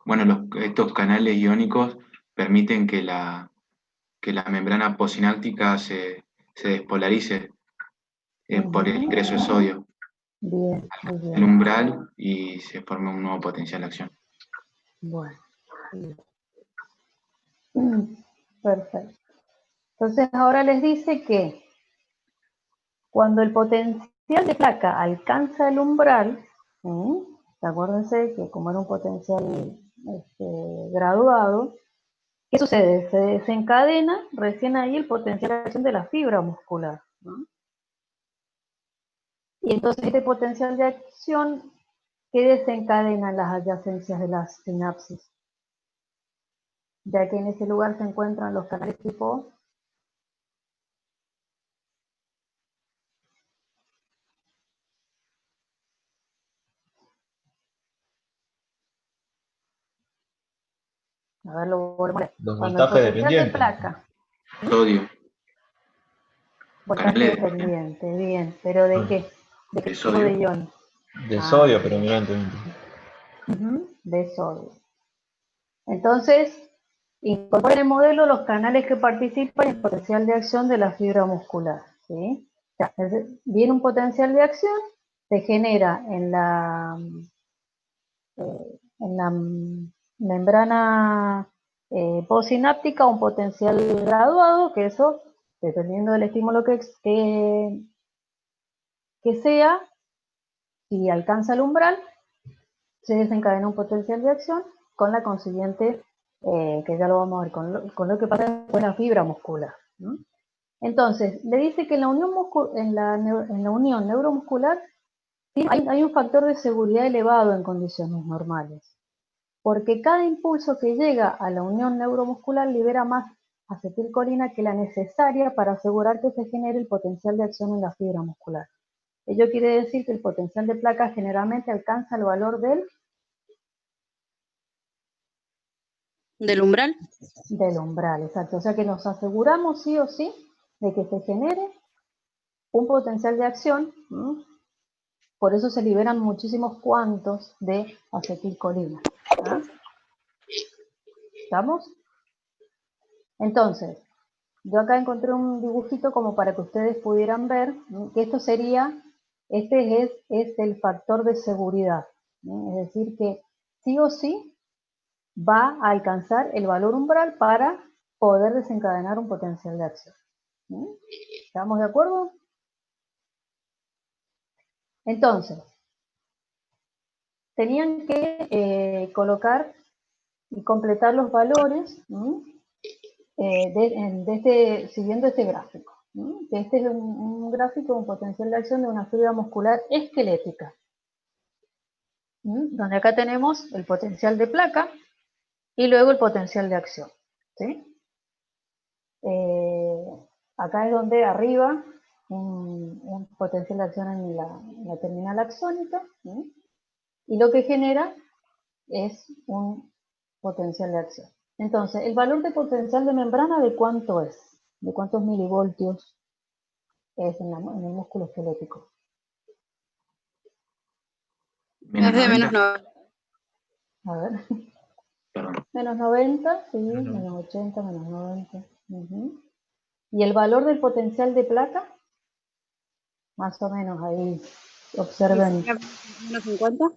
Bueno, estos canales iónicos permiten que la membrana postsináptica se despolarice por el ingreso de sodio Bien, muy bien. al umbral y se forma un nuevo potencial de acción. Bueno. Perfecto. Entonces ahora les dice que cuando el potencial de placa alcanza el umbral, acuérdense que como era un potencial graduado, ¿qué sucede? Se desencadena recién ahí el potencial de acción de la fibra muscular. Y entonces este potencial de acción, ¿qué desencadena las adyacencias de las sinapsis? ya que en ese lugar se encuentran los canales tipo a ver, lo vuelvo a leer. Los Cuando el voltajes potencial de dependientes. placa, Sodio. voltaje Canales dependiente, bien, pero ¿de qué? ¿De qué de tipo sodio. de ion? De Ah, sodio predominantemente. de sodio. Entonces, incorpora en el modelo los canales que participan en el potencial de acción de la fibra muscular. ¿Sí? O sea, viene un potencial de acción, se genera en la membrana postsináptica un potencial graduado, que eso, dependiendo del estímulo que sea, si alcanza el umbral, se desencadena un potencial de acción con la consiguiente, que ya lo vamos a ver, con lo que pasa con la fibra muscular. ¿No? Entonces, le dice que en la unión neuromuscular hay un factor de seguridad elevado en condiciones normales, porque cada impulso que llega a la unión neuromuscular libera más acetilcolina que la necesaria para asegurar que se genere el potencial de acción en la fibra muscular. Ello quiere decir que el potencial de placa generalmente alcanza el valor ¿Del umbral? del umbral, exacto. O sea que nos aseguramos sí o sí de que se genere un potencial de acción. Por eso se liberan muchísimos cuantos de acetilcolina. ¿Ah? ¿Estamos? Entonces, yo acá encontré un dibujito como para que ustedes pudieran ver que esto sería, este es el factor de seguridad. Es decir, que sí o sí va a alcanzar el valor umbral para poder desencadenar un potencial de acción. ¿Estamos de acuerdo? Entonces, tenían que colocar y completar los valores siguiendo este gráfico. Este es un gráfico de un potencial de acción de una fibra muscular esquelética, donde acá tenemos el potencial de placa y luego el potencial de acción. ¿Sí? Acá es donde arriba un potencial de acción en la terminal axónica, y lo que genera es un potencial de acción. Entonces, el valor de potencial de membrana, ¿de cuánto es? ¿De cuántos milivoltios es en el músculo esquelético? Es de menos 90. A ver. Perdón. Menos 90, sí, menos 80, menos 90. ¿Y el valor del potencial de placa? Más o menos ahí, observen. ¿Menos 50?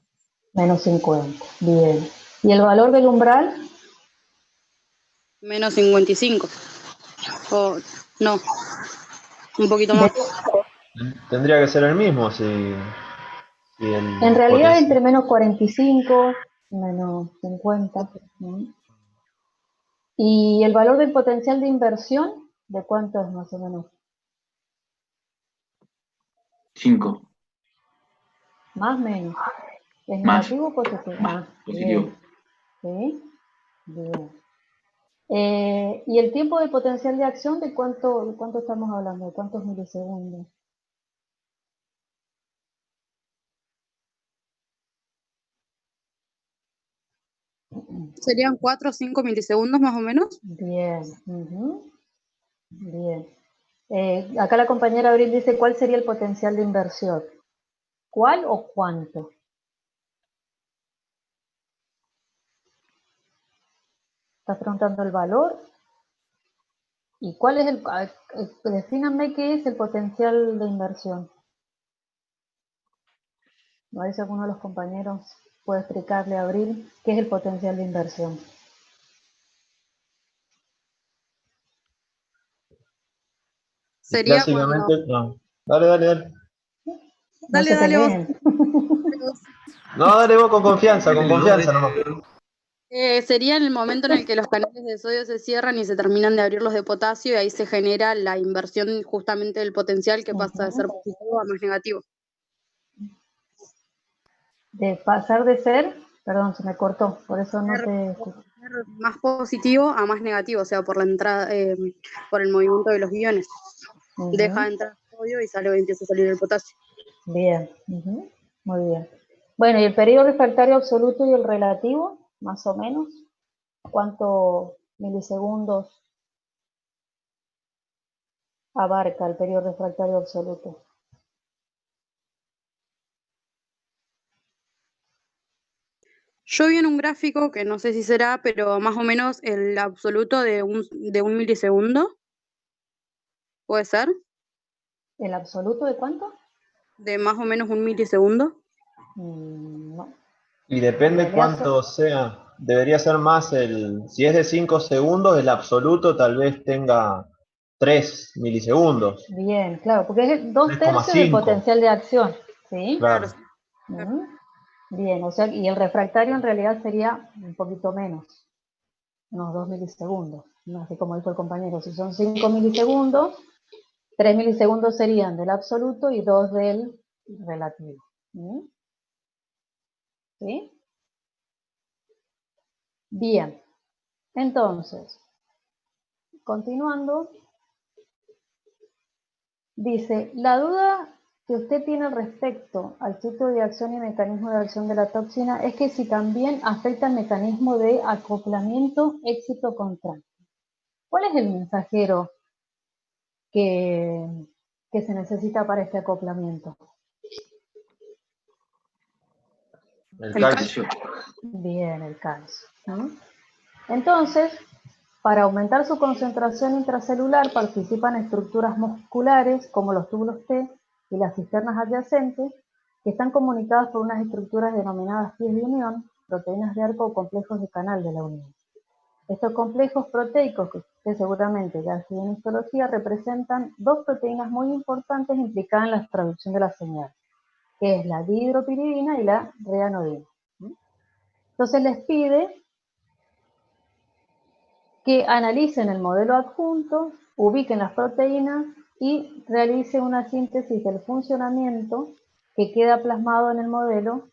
Menos 50, bien. ¿Y el valor del umbral? Menos 55. O no, un poquito más. Tendría que ser el mismo si En realidad entre menos 45, menos 50. ¿Y el valor del potencial de inversión? ¿De cuánto es más o menos? 5. Más o menos. ¿Es Más. negativo o positivo? Más. Positivo. Bien. ¿Sí? Bien. ¿Y el tiempo de potencial de acción de cuánto estamos hablando? ¿De cuántos milisegundos? ¿Serían 4 o 5 milisegundos más o menos? Bien. Bien. Acá la compañera Abril dice, ¿cuál sería el potencial de inversión? ¿Cuál o cuánto? ¿Estás preguntando el valor? ¿Y cuál es defínanme qué es el potencial de inversión? A ver si alguno de los compañeros puede explicarle a Abril qué es el potencial de inversión. Sería Básicamente, cuando... no. Dale. Dale vos. No, dale vos con confianza nomás. Sería en el momento en el que los canales de sodio se cierran y se terminan de abrir los de potasio, y ahí se genera la inversión justamente del potencial, que pasa de ser positivo a más negativo. De pasar de ser, perdón, se me cortó, por eso no te escuché. ser más positivo a más negativo, o sea, por la entrada, por el movimiento de los iones. Deja de entrar el sodio y empieza a salir el potasio. Bien, muy bien. Bueno, y el periodo refractario absoluto y el relativo, más o menos, ¿cuántos milisegundos abarca el periodo refractario absoluto? Yo vi en un gráfico, que no sé si será, pero más o menos el absoluto de un milisegundo. ¿Puede ser? ¿El absoluto de cuánto? De más o menos un milisegundo. No. Y depende En realidad cuánto sea. Debería ser más si es de 5 segundos, el absoluto tal vez tenga 3 milisegundos. Bien, claro, porque es 2/3 del 3,5. potencial de acción, ¿sí? Claro. Bien, o sea, y el refractario en realidad sería un poquito menos, unos 2 milisegundos, ¿no? Así como dijo el compañero, si son 5 milisegundos, 3 milisegundos serían del absoluto y 2 del relativo. ¿Sí? Bien, entonces, continuando, dice, la duda que usted tiene respecto al sitio de acción y mecanismo de acción de la toxina es que si también afecta el mecanismo de acoplamiento éxito-contraste. ¿Cuál es el mensajero que se necesita para este acoplamiento? El calcio. Bien, el calcio. Entonces, para aumentar su concentración intracelular participan estructuras musculares como los túbulos T y las cisternas adyacentes, que están comunicadas por unas estructuras denominadas pies de unión, proteínas de arco o complejos de canal de la unión. Estos complejos proteicos, que usted seguramente ya ha sido en histología, representan dos proteínas muy importantes implicadas en la traducción de la señal, que es la dihidropiridina y la reanodina. Entonces les pide que analicen el modelo adjunto, ubiquen las proteínas y realicen una síntesis del funcionamiento que queda plasmado en el modelo,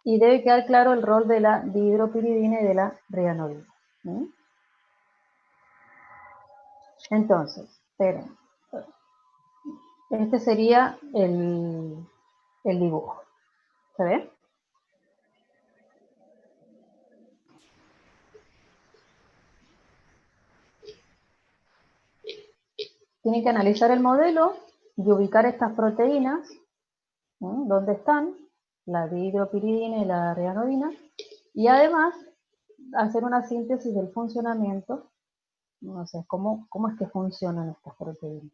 y debe quedar claro el rol de la dihidropiridina y de la reanodina. Entonces, esperen. Este sería el dibujo. ¿Se ve? Tienen que analizar el modelo y ubicar estas proteínas, dónde están, la dihidropiridina y la reanodina, y además hacer una síntesis del funcionamiento, o sea, cómo es que funcionan estas proteínas.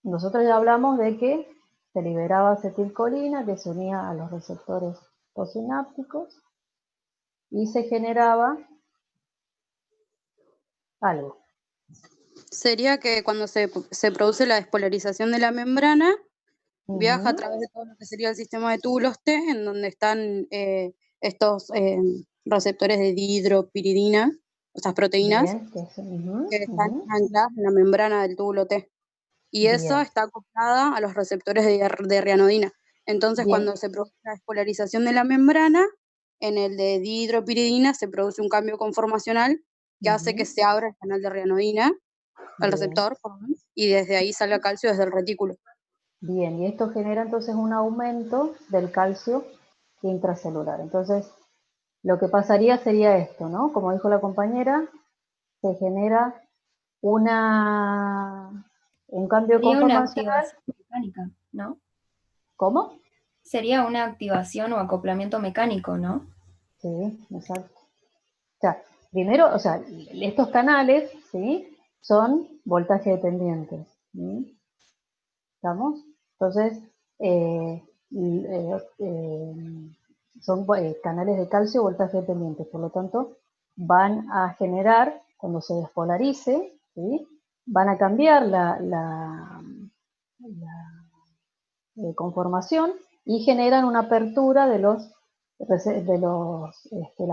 Nosotros ya hablamos de que se liberaba acetilcolina que se unía a los receptores postsinápticos y se generaba algo. Sería que cuando se produce la despolarización de la membrana, viaja a través de todo lo que sería el sistema de túbulos T, en donde están estos receptores de dihidropiridina, estas proteínas, Bien, que están ancladas en la membrana del túbulo T. Y eso está acoplada a los receptores de reanodina. Entonces, cuando se produce la despolarización de la membrana, en el de dihidropiridina se produce un cambio conformacional que hace que se abra el canal de reanodina, el receptor, y desde ahí salga calcio desde el retículo. Bien, y esto genera entonces un aumento del calcio intracelular. Entonces, lo que pasaría sería esto, ¿no? Como dijo la compañera, se genera un cambio Sería una conformacional. activación mecánica, ¿no? ¿Cómo? Sería una activación o acoplamiento mecánico, ¿no? Sí, exacto. O sea, primero, o sea, estos canales, ¿sí? Son voltaje dependientes. ¿Estamos? Entonces, son canales de calcio voltaje dependientes, por lo tanto, van a generar, cuando se despolarice, ¿sí? Van a cambiar la conformación y generan una apertura de las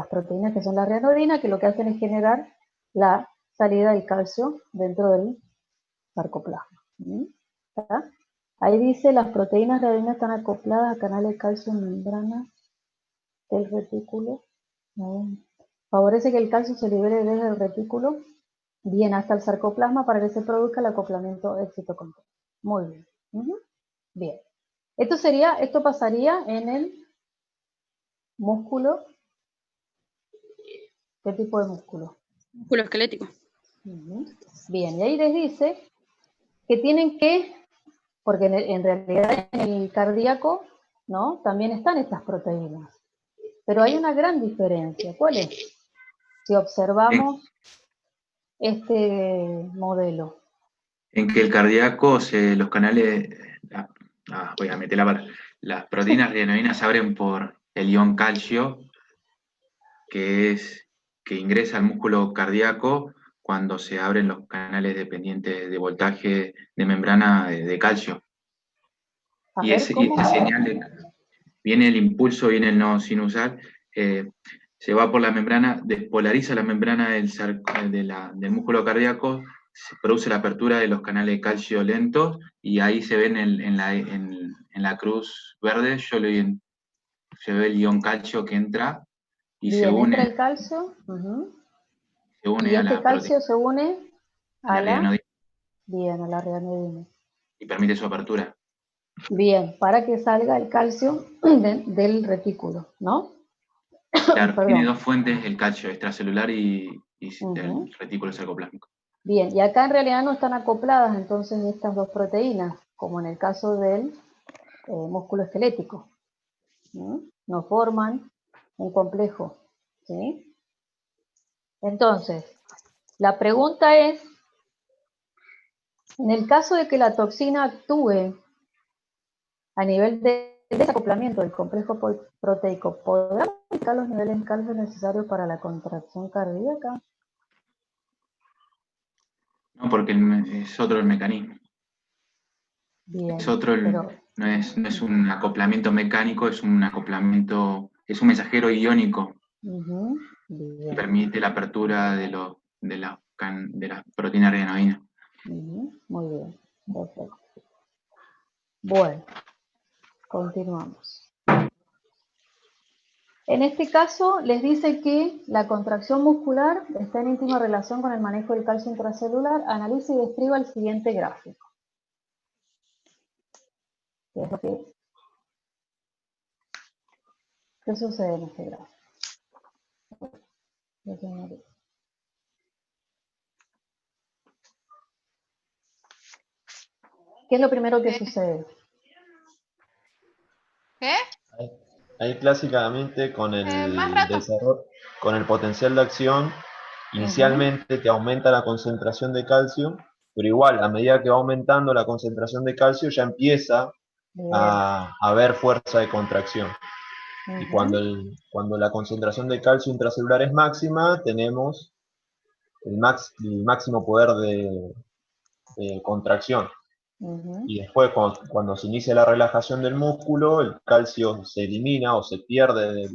proteínas que son la reanodina, que lo que hacen es generar la salida del calcio dentro del sarcoplasma. ¿Está? Ahí dice, las proteínas reaninas están acopladas a canales de calcio en membrana del retículo. Favorece que el calcio se libere desde el retículo, bien, hasta el sarcoplasma para que se produzca el acoplamiento excitocontrol. Muy bien. Bien. Esto pasaría en el músculo. ¿Qué tipo de músculo? Músculo esquelético. Bien, y ahí les dice que tienen que, porque en realidad en el cardíaco, ¿no? También están estas proteínas. Pero hay una gran diferencia. ¿Cuál es? Si observamos este modelo. En que el cardíaco, los canales, voy a meter la palabra, las proteínas reaninas se abren por el ion calcio, que ingresa al músculo cardíaco cuando se abren los canales dependientes de voltaje de membrana de calcio. Y esa señal viene el impulso, viene el nodo sinusal, se va por la membrana, despolariza la membrana del músculo cardíaco, se produce la apertura de los canales de calcio lentos, y ahí se ven en la cruz verde, se ve el ion calcio que entra y bien, se une. entra el calcio. Se une y a este la calcio se une a la reanodina. Bien, a la reanodina. Y permite su apertura. Bien, para que salga el calcio del retículo, ¿no? Claro, tiene dos fuentes, el calcio extracelular y el retículo sarcoplásmico. Bien, y acá en realidad no están acopladas entonces estas dos proteínas, como en el caso del músculo esquelético. No forman un complejo, ¿sí? Entonces, la pregunta es, en el caso de que la toxina actúe a nivel de desacoplamiento del complejo proteico, ¿podrá modificar los niveles de calcio necesarios para la contracción cardíaca? No, porque es otro el mecanismo. Bien, Es otro, no es un acoplamiento mecánico, es un acoplamiento, es un mensajero iónico que permite la apertura de las proteínas reanodinas. Muy bien, perfecto. Bueno, continuamos. En este caso les dice que la contracción muscular está en íntima relación con el manejo del calcio intracelular. Analiza y describa el siguiente gráfico. ¿Qué sucede en este gráfico? ¿Qué es lo primero que sucede? ¿Qué? Ahí clásicamente con el desarrollo, con el potencial de acción, inicialmente te aumenta la concentración de calcio, pero igual, a medida que va aumentando la concentración de calcio, ya empieza a haber fuerza de contracción. Y cuando la concentración de calcio intracelular es máxima, tenemos el máximo poder de contracción. Y después, cuando se inicia la relajación del músculo, el calcio se elimina o se pierde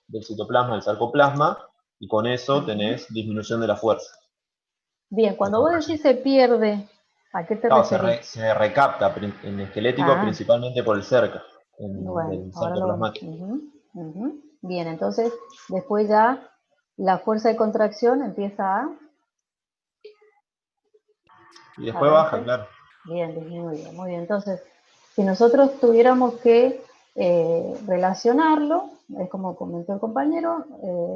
del citoplasma, del sarcoplasma, y con eso tenés disminución de la fuerza. Bien, cuando vos decís se pierde, ¿a qué te referís? Se recapta en esquelético principalmente por el cerca, del sarcoplasmático. Bien, entonces después ya la fuerza de contracción empieza a... Y después baja, claro. Bien, disminuye, muy bien. Entonces, si nosotros tuviéramos que relacionarlo, es como comentó el compañero,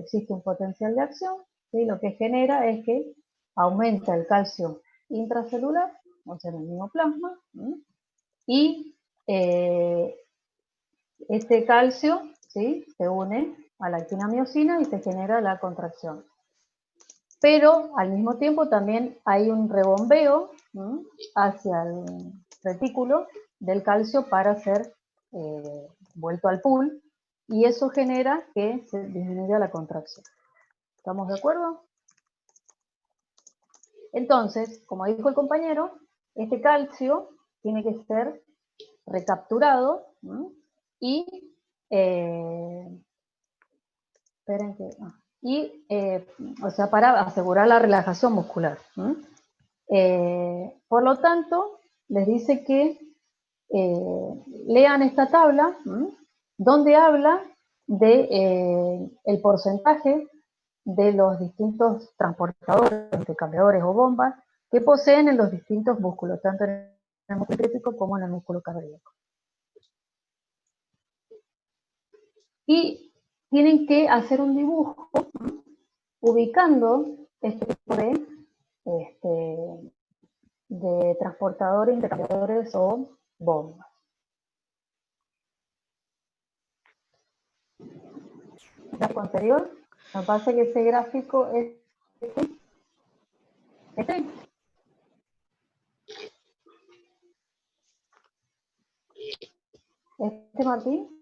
existe un potencial de acción, ¿sí? Lo que genera es que aumenta el calcio intracelular, o sea, en el mismo plasma, y este calcio, ¿sí?, se une a la actinamiosina y se genera la contracción. Pero al mismo tiempo también hay un rebombeo hacia el retículo del calcio para ser vuelto al pool, y eso genera que se disminuya la contracción. ¿Estamos de acuerdo? Entonces, como dijo el compañero, este calcio tiene que ser recapturado y esperen que... o sea, para asegurar la relajación muscular. Por lo tanto, les dice que lean esta tabla, donde habla de el porcentaje de los distintos transportadores, intercambiadores o bombas que poseen en los distintos músculos, tanto en el músculo crítico como en el músculo cardíaco. Y tienen que hacer un dibujo ubicando este tipo de transportadores, intercambiadores o bombas. El gráfico anterior, me parece que ese gráfico es este. ¿Este, Martín?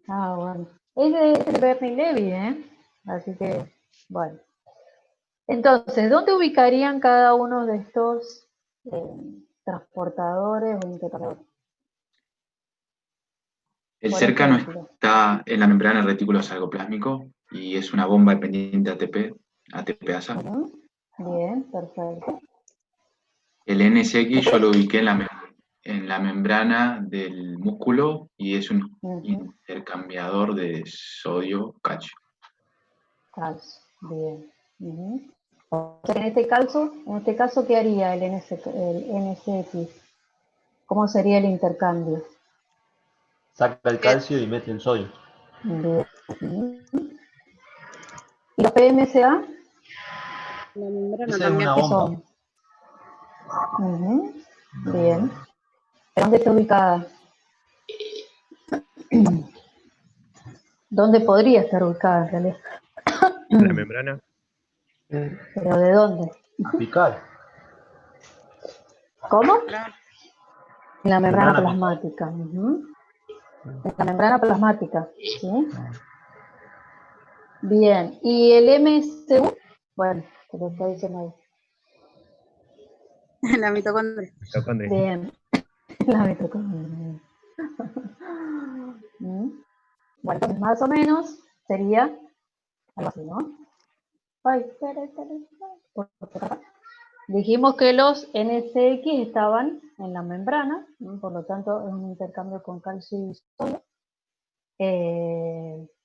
Ah, bueno. Es de Bernie Levy, ¿eh? Así que, bueno. Entonces, ¿dónde ubicarían cada uno de estos transportadores o intercambiadores? El Por cercano ejemplo. está en la membrana del retículo sarcoplásmico y es una bomba dependiente ATP-ASA. Bien, perfecto. El NSX yo lo ubiqué en la membrana del músculo y es un intercambiador de sodio-calcio. Calcio, bien. O sea, en este caso, ¿qué haría el NSX? ¿Cómo sería el intercambio? Saca el calcio y mete el sodio. Bien. ¿Y los PMSA? La membrana Esa es también. una bomba. Bien. ¿Dónde está ubicada? ¿Dónde podría estar ubicada en realidad? La membrana. ¿Pero de dónde? Apical. ¿Cómo? En la membrana Membrana plasmática. En la membrana plasmática. ¿Sí? Bien. ¿Y el MSU? Bueno, te lo está diciendo ahí. La mitocondria. Bien. La mitocondria. Bueno, entonces más o menos sería algo así, ¿no? Ay, espera. Dijimos que los NSX estaban en la membrana, por lo tanto es un intercambio con calcio y sodio.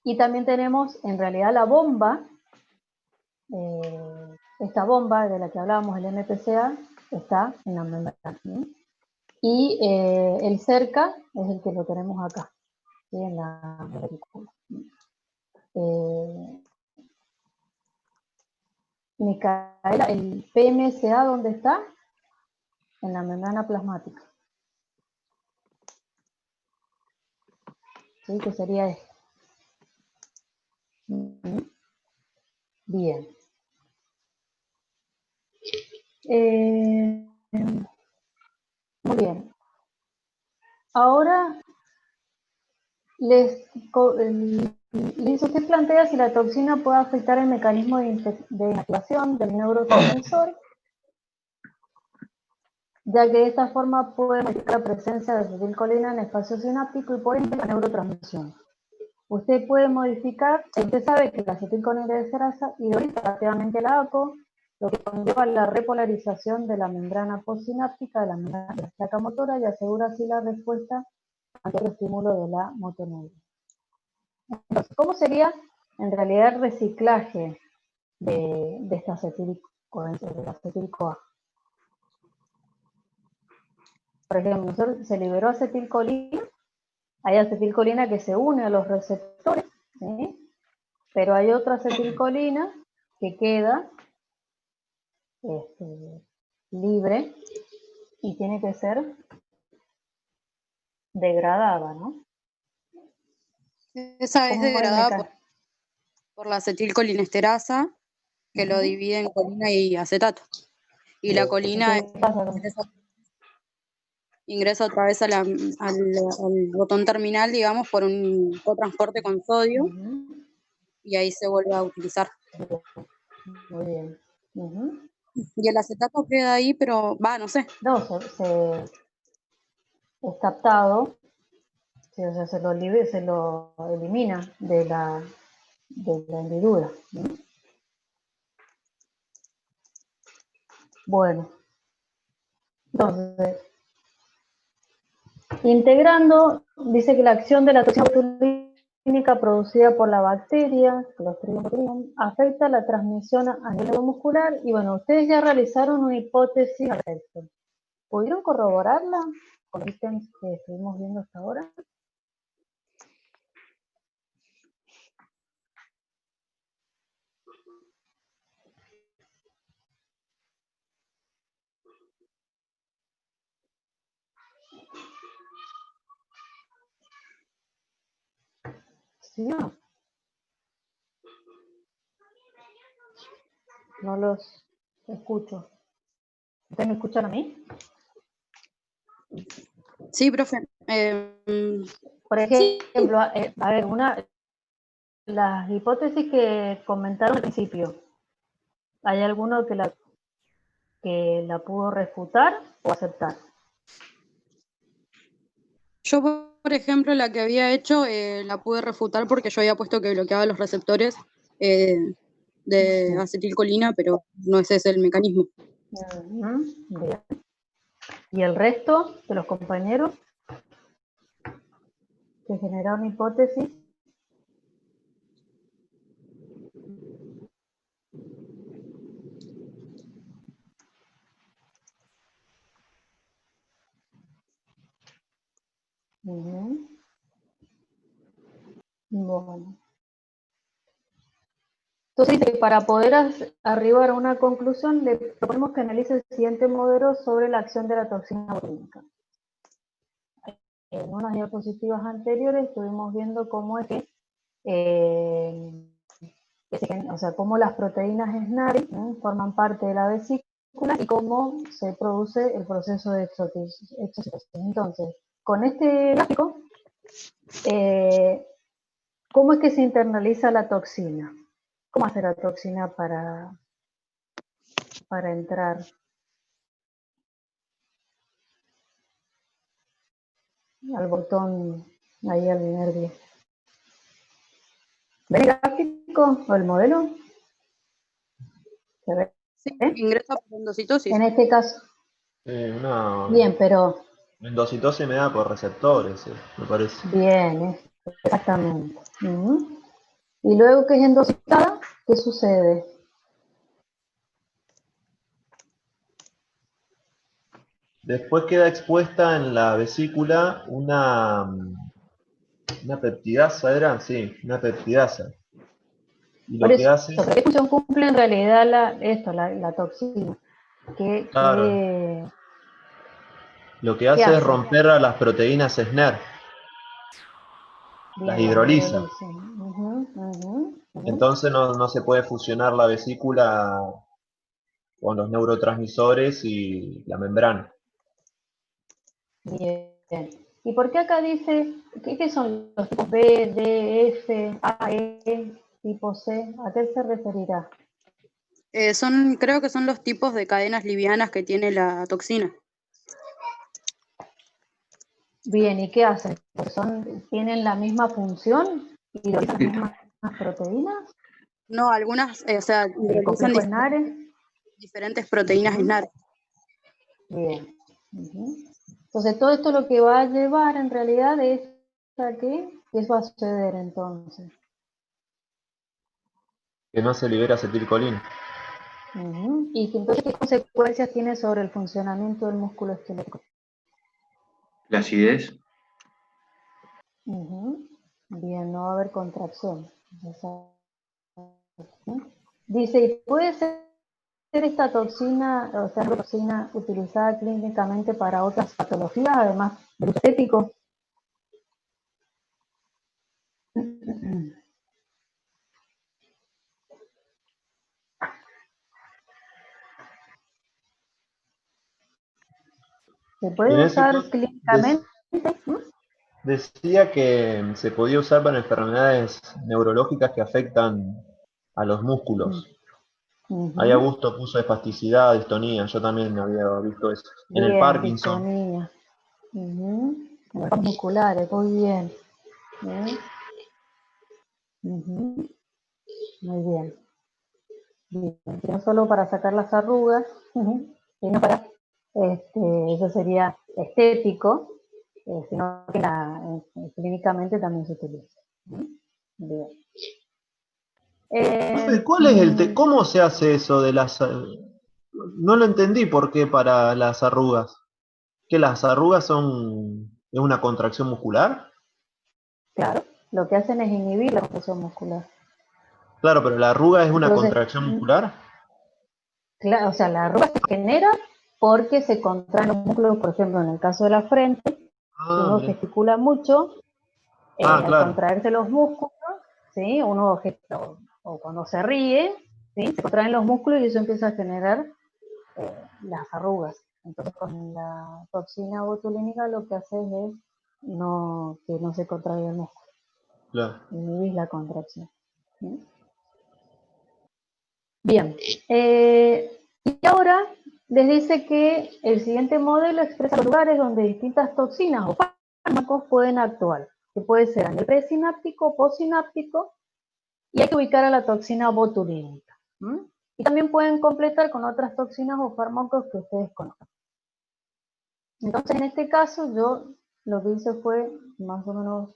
Y también tenemos en realidad la bomba, esta bomba de la que hablábamos, el MPCA, está en la membrana. Y el cerca es el que lo tenemos acá, ¿sí? En la retícula. Micaela, ¿el PMSA dónde está? En la membrana plasmática. ¿Sí? Que sería esto. Bien. Muy bien. Ahora usted plantea si la toxina puede afectar el mecanismo de inactivación del neurotransmisor, ya que de esta forma puede modificar la presencia de acetilcolina en el espacio sináptico y por ende la neurotransmisión. Usted puede modificar, usted sabe que la acetilcolina esterasa hidroliza rápidamente el ACO, lo que conlleva la repolarización de la membrana postsináptica de la membrana de la placa motora y asegura así la respuesta ante el estímulo de la motoneuria. Entonces, ¿cómo sería en realidad el reciclaje de esta acetil-CoA? Por ejemplo, se liberó acetilcolina, hay acetilcolina que se une a los receptores, ¿sí? Pero hay otra acetilcolina que queda libre y tiene que ser degradada, ¿no? Esa es degradada por la acetilcolinesterasa, que lo divide en colina y acetato. Y la colina ingresa otra vez al botón terminal, digamos, por un cotransporte con sodio, y ahí se vuelve a utilizar. Muy bien. Y el acetato queda ahí, pero no sé. No, es captado, sí, o sea, se lo elimina de la hendidura. Bueno, entonces, integrando, dice que la acción de la toxina botulínica producida por la bacteria, Clostridium botulinum, afecta la transmisión a nivel neuromuscular, y bueno, ustedes ya realizaron una hipótesis al respecto. ¿Pudieron corroborarla con ítems que estuvimos viendo hasta ahora? ¿Sí o no? No los escucho. ¿Ustedes me escuchan a mí? Sí, profe. Por ejemplo, a ver, las hipótesis que comentaron al principio, ¿hay alguno que la pudo refutar o aceptar? Yo, por ejemplo, la que había hecho la pude refutar porque yo había puesto que bloqueaba los receptores de acetilcolina, pero no ese es el mecanismo. Bien. ¿Y el resto de los compañeros que generaron hipótesis? Bueno. Entonces dice que para poder arribar a una conclusión le proponemos que analice el siguiente modelo sobre la acción de la toxina botulínica. En unas diapositivas anteriores estuvimos viendo cómo es que, o sea, cómo las proteínas SNARI forman parte de la vesícula y cómo se produce el proceso de exocitosis. Entonces, con este gráfico, ¿cómo es que se internaliza la toxina? ¿Cómo hace la toxina para entrar al botón, ahí al nervio? ¿Ven el gráfico o el modelo? ¿Se ve? Sí, ingresa por endocitosis. En este caso. Una Bien, pero... endocitosis me da por receptores, me parece. Bien, exactamente. Y luego que es endocitada, ¿qué sucede? Después queda expuesta en la vesícula una peptidasa, ¿era? Sí, una peptidasa. Y Por lo que eso, hace es, ¿qué función cumple en realidad la toxina? claro, lo que ¿Qué hace es hace? romper a las proteínas SNER, las Bien, las hidroliza. hidroliza. Entonces no se puede fusionar la vesícula con los neurotransmisores y la membrana. Bien. ¿Y por qué acá dice, qué son los tipos B, D, F, A, E, tipo C? ¿A qué se referirá? Creo que son los tipos de cadenas livianas que tiene la toxina. Bien, ¿y qué hacen? ¿Tienen la misma función? ¿Hidrolizan las mismas proteínas? No, algunas, ¿El hidrolizan complejo SNARE? diferentes proteínas SNAR. Bien. Entonces, todo esto lo que va a llevar en realidad es a ¿qué va a suceder entonces? Que no se libera acetilcolina. Y que entonces, ¿qué consecuencias tiene sobre el funcionamiento del músculo esquelético? La acidez. Bien, no va a haber contracción. Dice, ¿y puede ser esta toxina, o sea, toxina utilizada clínicamente para otras patologías, además del uso estético? ¿Se puede En ese usar caso, clínicamente? decía que se podía usar para enfermedades neurológicas que afectan a los músculos. Ahí Augusto puso espasticidad, distonía, yo también había visto eso. En el Bien, Parkinson. distonía. Los musculares, muy bien. Muy bien. Bien, no solo para sacar las arrugas, sino para, eso sería estético, sino que clínicamente también se utiliza. Bien. Profe, ¿cuál es cómo se hace eso de las... No lo entendí por qué para las arrugas. ¿Que las arrugas es una contracción muscular? Claro, lo que hacen es inhibir la contracción muscular. Claro, pero la arruga es una Entonces, contracción muscular. Claro, o sea, la arruga se genera porque se contraen los músculos, por ejemplo, en el caso de la frente, si uno Mire. gesticula mucho, al Claro. contraerse los músculos, ¿sí? Uno o cuando se ríe, ¿sí? Se contraen los músculos y eso empieza a generar las arrugas. Entonces, con la toxina botulínica lo que hace es que no se contraiga el músculo. Claro. Inhibir la contracción. ¿Sí? Bien. Y ahora les dice que el siguiente modelo expresa los lugares donde distintas toxinas o fármacos pueden actuar, que puede ser a nivel presináptico o postsináptico, y hay que ubicar a la toxina botulínica. Y también pueden completar con otras toxinas o fármacos que ustedes conozcan. Entonces, en este caso, yo lo que hice fue más o menos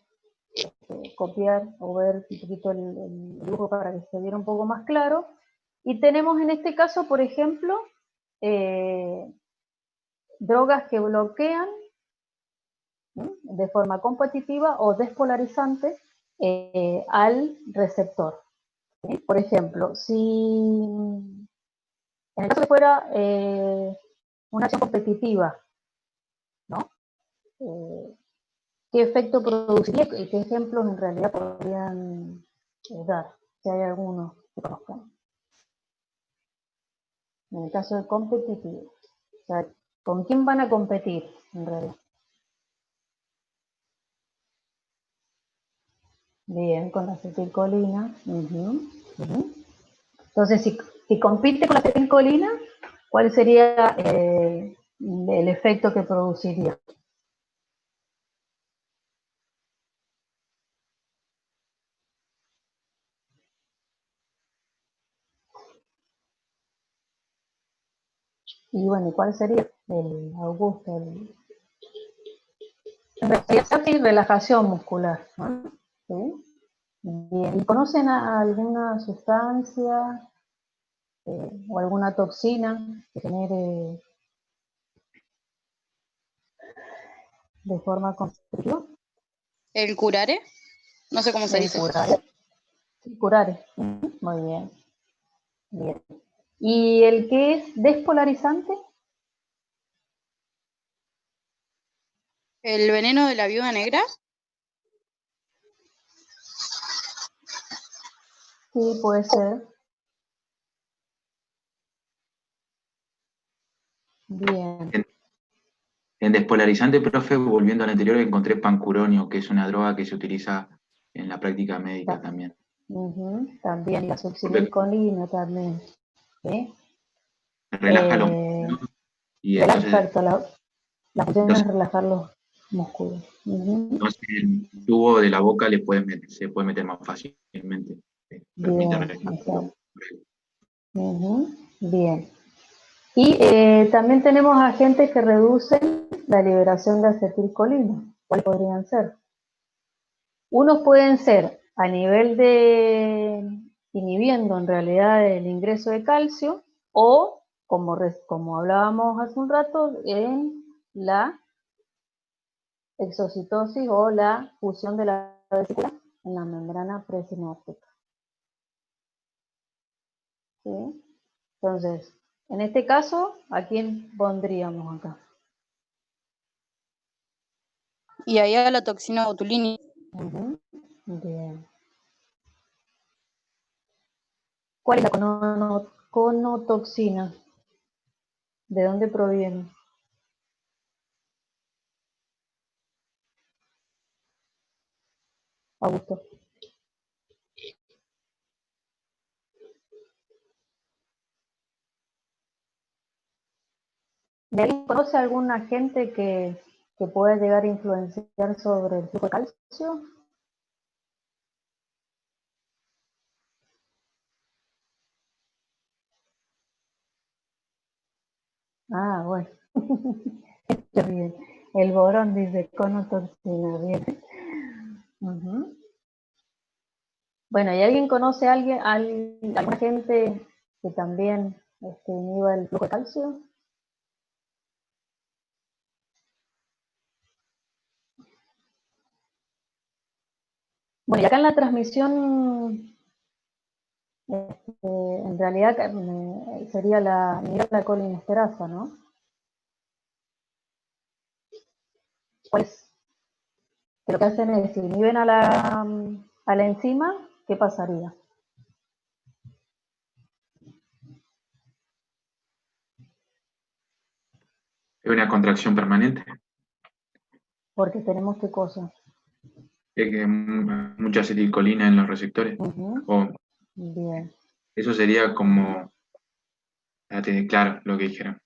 copiar o ver un poquito el dibujo para que se viera un poco más claro. Y tenemos en este caso, por ejemplo, drogas que bloquean de forma competitiva o despolarizante al receptor. ¿Sí? Por ejemplo, si en el caso que fuera una acción competitiva, ¿no? ¿Qué efecto produciría? ¿Qué ejemplos en realidad podrían dar? Si hay algunos que conozcan. En el caso de competitivo. O sea, ¿con quién van a competir en realidad? Bien, con la acetilcolina. Entonces, si compite con la acetilcolina, ¿cuál sería el efecto que produciría? Y bueno, ¿cuál sería? El Augusto. Relajación muscular. ¿No? ¿Sí? Bien. ¿Y conocen alguna sustancia o alguna toxina que genere de forma competitiva? ¿El curare? No sé cómo se dice. Curare. Sí, curare. Muy bien. Bien. ¿Y el que es despolarizante? ¿El veneno de la viuda negra? Sí, puede ser. Bien. En despolarizante, profe, volviendo al anterior, encontré pancuronio, que es una droga que se utiliza en la práctica médica también. También la succinilcolina también. ¿Sí? Relaja los músculos. Y Exacto, la función es relajar los músculos. Entonces el tubo de la boca se puede meter más fácilmente. Permite Bien, relajarlo. Bien. Y también tenemos agentes que reducen la liberación de acetilcolina. ¿Cuáles podrían ser? Unos pueden ser a nivel de inhibiendo en realidad el ingreso de calcio o, como hablábamos hace un rato, en la exocitosis o la fusión de la vesícula en la membrana presináptica. ¿Sí? Entonces, en este caso, ¿a quién pondríamos acá? Y ahí a la toxina botulínica. Bien. ¿Cuál es la conotoxina? ¿De dónde proviene? Augusto. ¿De ahí conoce algún agente que pueda llegar a influenciar sobre el flujo de calcio? Ah, bueno. Está bien. El borón dice conotoxina, bien. Ujú. Bueno, ¿y alguien conoce a alguna gente que también inhiba el flujo de calcio? Bueno, y acá en la transmisión, en realidad sería la colinesterasa, ¿no? Pues lo que hacen es, si inhiben a la enzima, ¿qué pasaría? ¿Es una contracción permanente? Porque tenemos qué cosa. ¿Es que mucha acetilcolina en los receptores? O Bien. eso sería como, claro, lo que dijeron.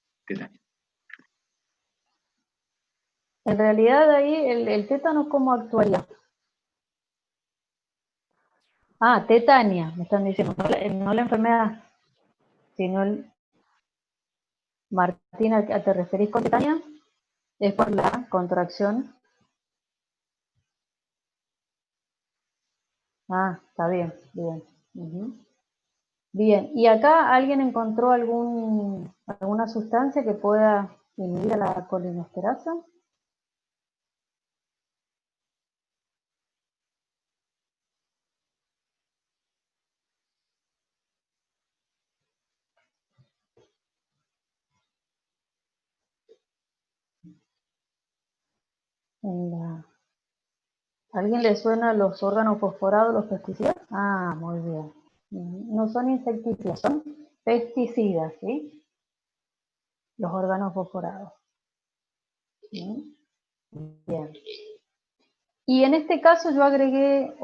En realidad ahí el tétano, ¿cómo actuaría? Ah, tetania, me están diciendo, no la enfermedad, sino Martina, ¿te referís con tetania? Es por la contracción. Ah, está bien, bien. Bien, ¿y acá alguien encontró alguna sustancia que pueda inhibir a la colinesterasa? ¿Alguien le suena los órganos fosforados, los pesticidas? Ah, muy bien. No son insecticidas, son pesticidas, ¿sí? Los órganos fosforados. Bien. Y en este caso yo agregué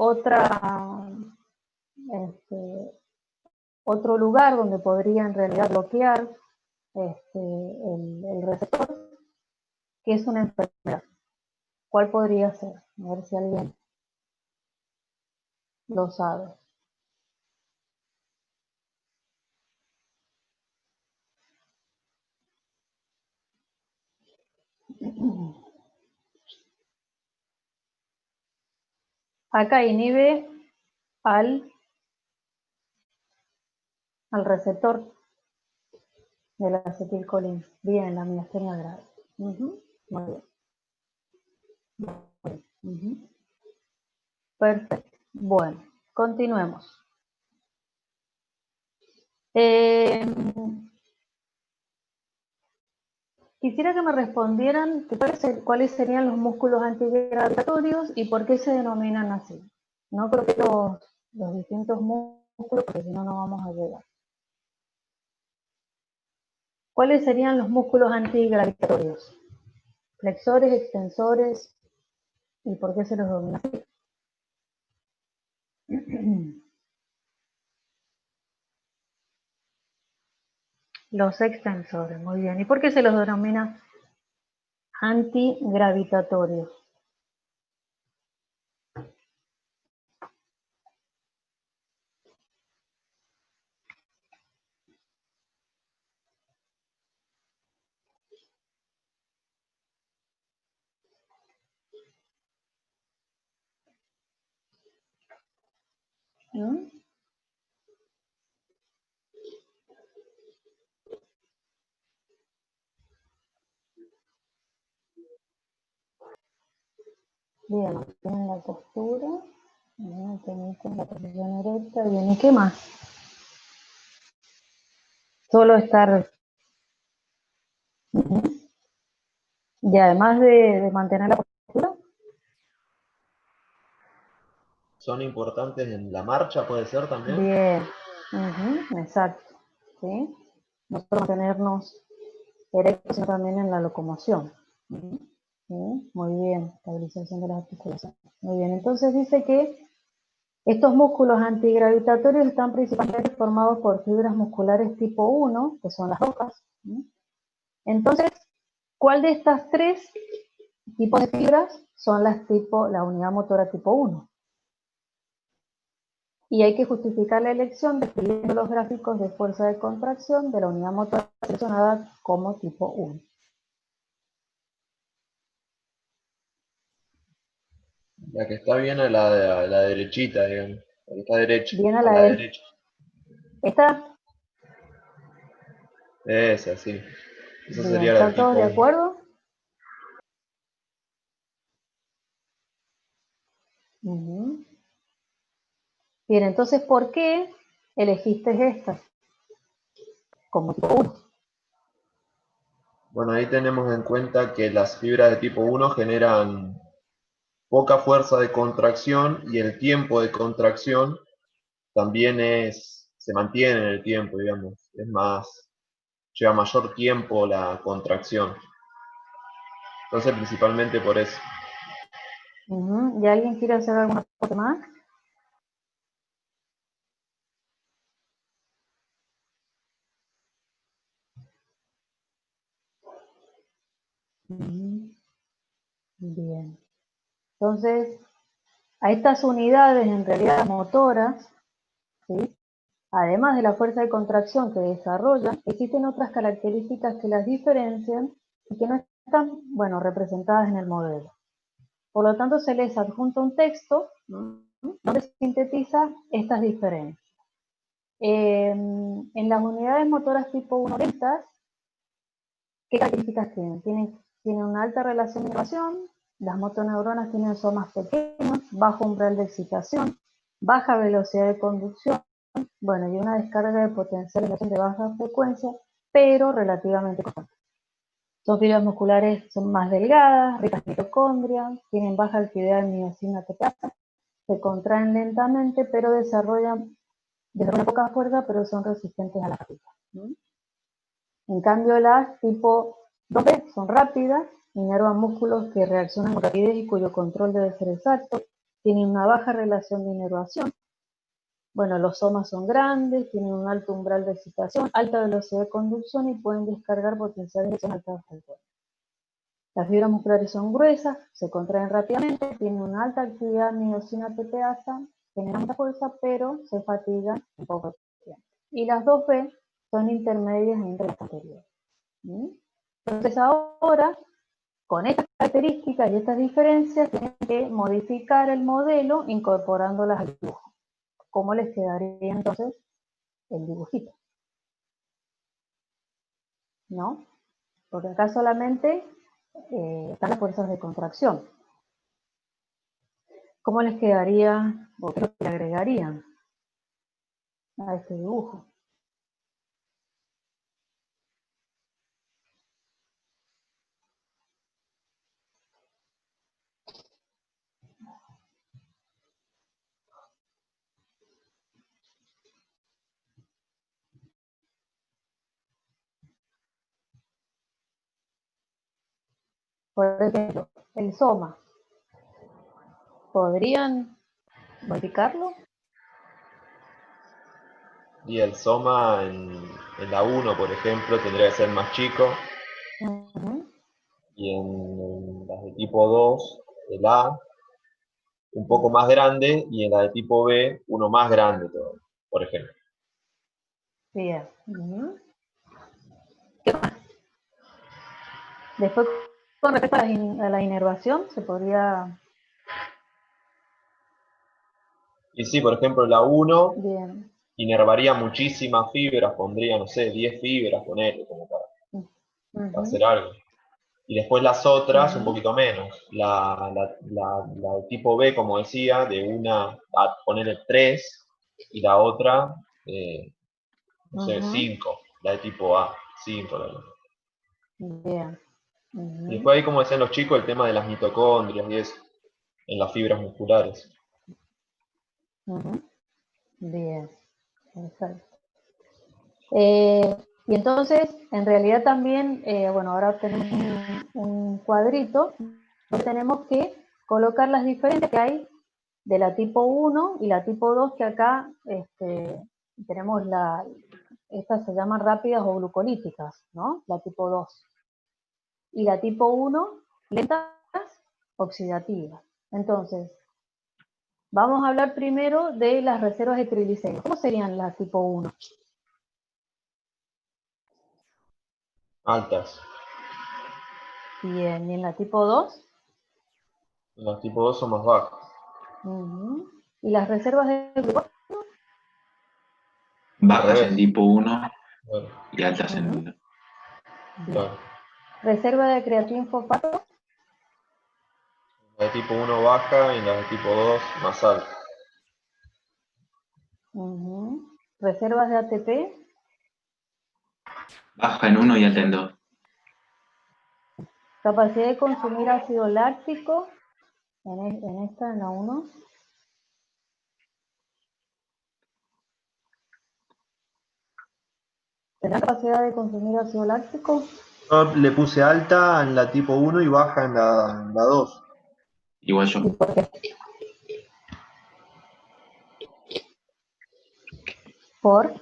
otro lugar donde podría en realidad bloquear el receptor, que es una enfermedad. ¿Cuál podría ser? A ver si alguien lo sabe. Acá inhibe al receptor de la acetilcolina. Bien, la miastenia grave. Muy bien. Perfecto. Bueno, continuemos. Quisiera que me respondieran cuáles serían los músculos antigravitatorios y por qué se denominan así. No creo que los distintos músculos, porque si no, no vamos a llegar. ¿Cuáles serían los músculos antigravitatorios? Flexores, extensores, ¿y por qué se los denomina así? Los extensores, muy bien. ¿Y por qué se los denomina antigravitatorios? ¿Mm? Bien, tienen la postura, tienen la posición erecta, bien, ¿y qué más? Solo estar, y además de mantener la postura. ¿Son importantes en la marcha, puede ser también? Bien, exacto, ¿sí? No solo mantenernos erectos, sino también en la locomoción. ¿Sí? Muy bien, estabilización de las articulaciones. Muy bien, entonces dice que estos músculos antigravitatorios están principalmente formados por fibras musculares tipo 1, que son las rojas. Entonces, ¿cuál de estas tres tipos de fibras son la unidad motora tipo 1? Y hay que justificar la elección describiendo los gráficos de fuerza de contracción de la unidad motora seleccionada como tipo 1. La que está bien es la derechita, digamos. La que está derecha. Bien a A la la derecha. derecha. ¿Está? Esa, sí. Esa Bien, sería la del ¿están todos tipo de 1. acuerdo? Ujú. Bien, entonces, ¿por qué elegiste esta como tipo 1? Bueno, ahí tenemos en cuenta que las fibras de tipo 1 generan poca fuerza de contracción y el tiempo de contracción también se mantiene en el tiempo, digamos. Es más, lleva mayor tiempo la contracción. Entonces, principalmente por eso. Ujú. ¿Y alguien quiere hacer alguna cosa más? Ujú. Bien. Entonces, a estas unidades, en realidad motoras, ¿sí?, además de la fuerza de contracción que desarrollan, existen otras características que las diferencian y que no están, bueno, representadas en el modelo. Por lo tanto, se les adjunta un texto, ¿no?, donde se sintetiza estas diferencias. En las unidades motoras tipo 1 lentas, ¿qué características tienen? Tienen una alta relación de inervación, las motoneuronas tienen somas pequeños, bajo umbral de excitación, baja velocidad de conducción, bueno, y una descarga de potenciales de baja frecuencia, pero relativamente constante. Son fibras musculares, son más delgadas, ricas en mitocondria, tienen baja actividad en miosina TPasa, se contraen lentamente, pero desarrollan poca fuerza, pero son resistentes a la fatiga. En cambio, las tipo 2B son rápidas, inervan músculos que reaccionan con rapidez y cuyo control debe ser exacto, tienen una baja relación de inervación. Bueno, los somas son grandes, tienen un alto umbral de excitación, alta velocidad de conducción y pueden descargar potenciales de alta frecuencia. Las fibras musculares son gruesas, se contraen rápidamente, tienen una alta actividad miosina TPasa, generan mucha fuerza, pero se fatigan en poco tiempo. Y las 2B son intermedias entre las anteriores. Entonces ahora, con estas características y estas diferencias, tienen que modificar el modelo incorporándolas al dibujo. ¿Cómo les quedaría entonces el dibujito? ¿No? Porque acá solamente están las fuerzas de contracción. ¿Cómo les quedaría, o qué le agregarían a este dibujo? Por ejemplo, el soma. ¿Podrían modificarlo? Y el soma en la 1, por ejemplo, tendría que ser más chico. Y en las de tipo 2, el A, un poco más grande, y en la de tipo B, uno más grande todavía, por ejemplo. Bien. ¿Qué más? Después, con respecto a la inervación, se podría... Y sí, por ejemplo, la 1 Bien. inervaría muchísimas fibras, pondría, no sé, 10 fibras, ponele, como para hacer algo. Y después las otras, un poquito menos. La de tipo B, como decía, de una a ponerle 3, y la otra, no sé, 5. La de tipo A, 5. Bien. Y después ahí, como decían los chicos, el tema de las mitocondrias y eso, en las fibras musculares. Bien, perfecto. Y entonces, en realidad también, bueno, ahora tenemos un cuadrito donde tenemos que colocar las diferencias que hay de la tipo 1 y la tipo 2, que acá tenemos estas se llaman rápidas o glucolíticas, ¿no? La tipo 2. Y la tipo 1, lentas oxidativas. Entonces, Vamos a hablar primero de las reservas de triglicéridos. ¿Cómo serían las tipo 1? Altas. Bien, ¿y en la tipo 2? Los tipo 2 son más bajas. ¿Y las reservas de glucógeno? Bajas en tipo 1 Claro. y altas en el 2. Claro. ¿Reserva de creatina fosfato? La de tipo 1 baja y la de tipo 2 más alta. ¿Reservas de ATP? Baja en 1 y alta en 2. ¿Capacidad de consumir ácido láctico? En esta, en la 1. ¿Tendrá capacidad de consumir ácido láctico? Yo le puse alta en la tipo 1 y baja en la 2. Igual yo. ¿Por qué? ¿Por?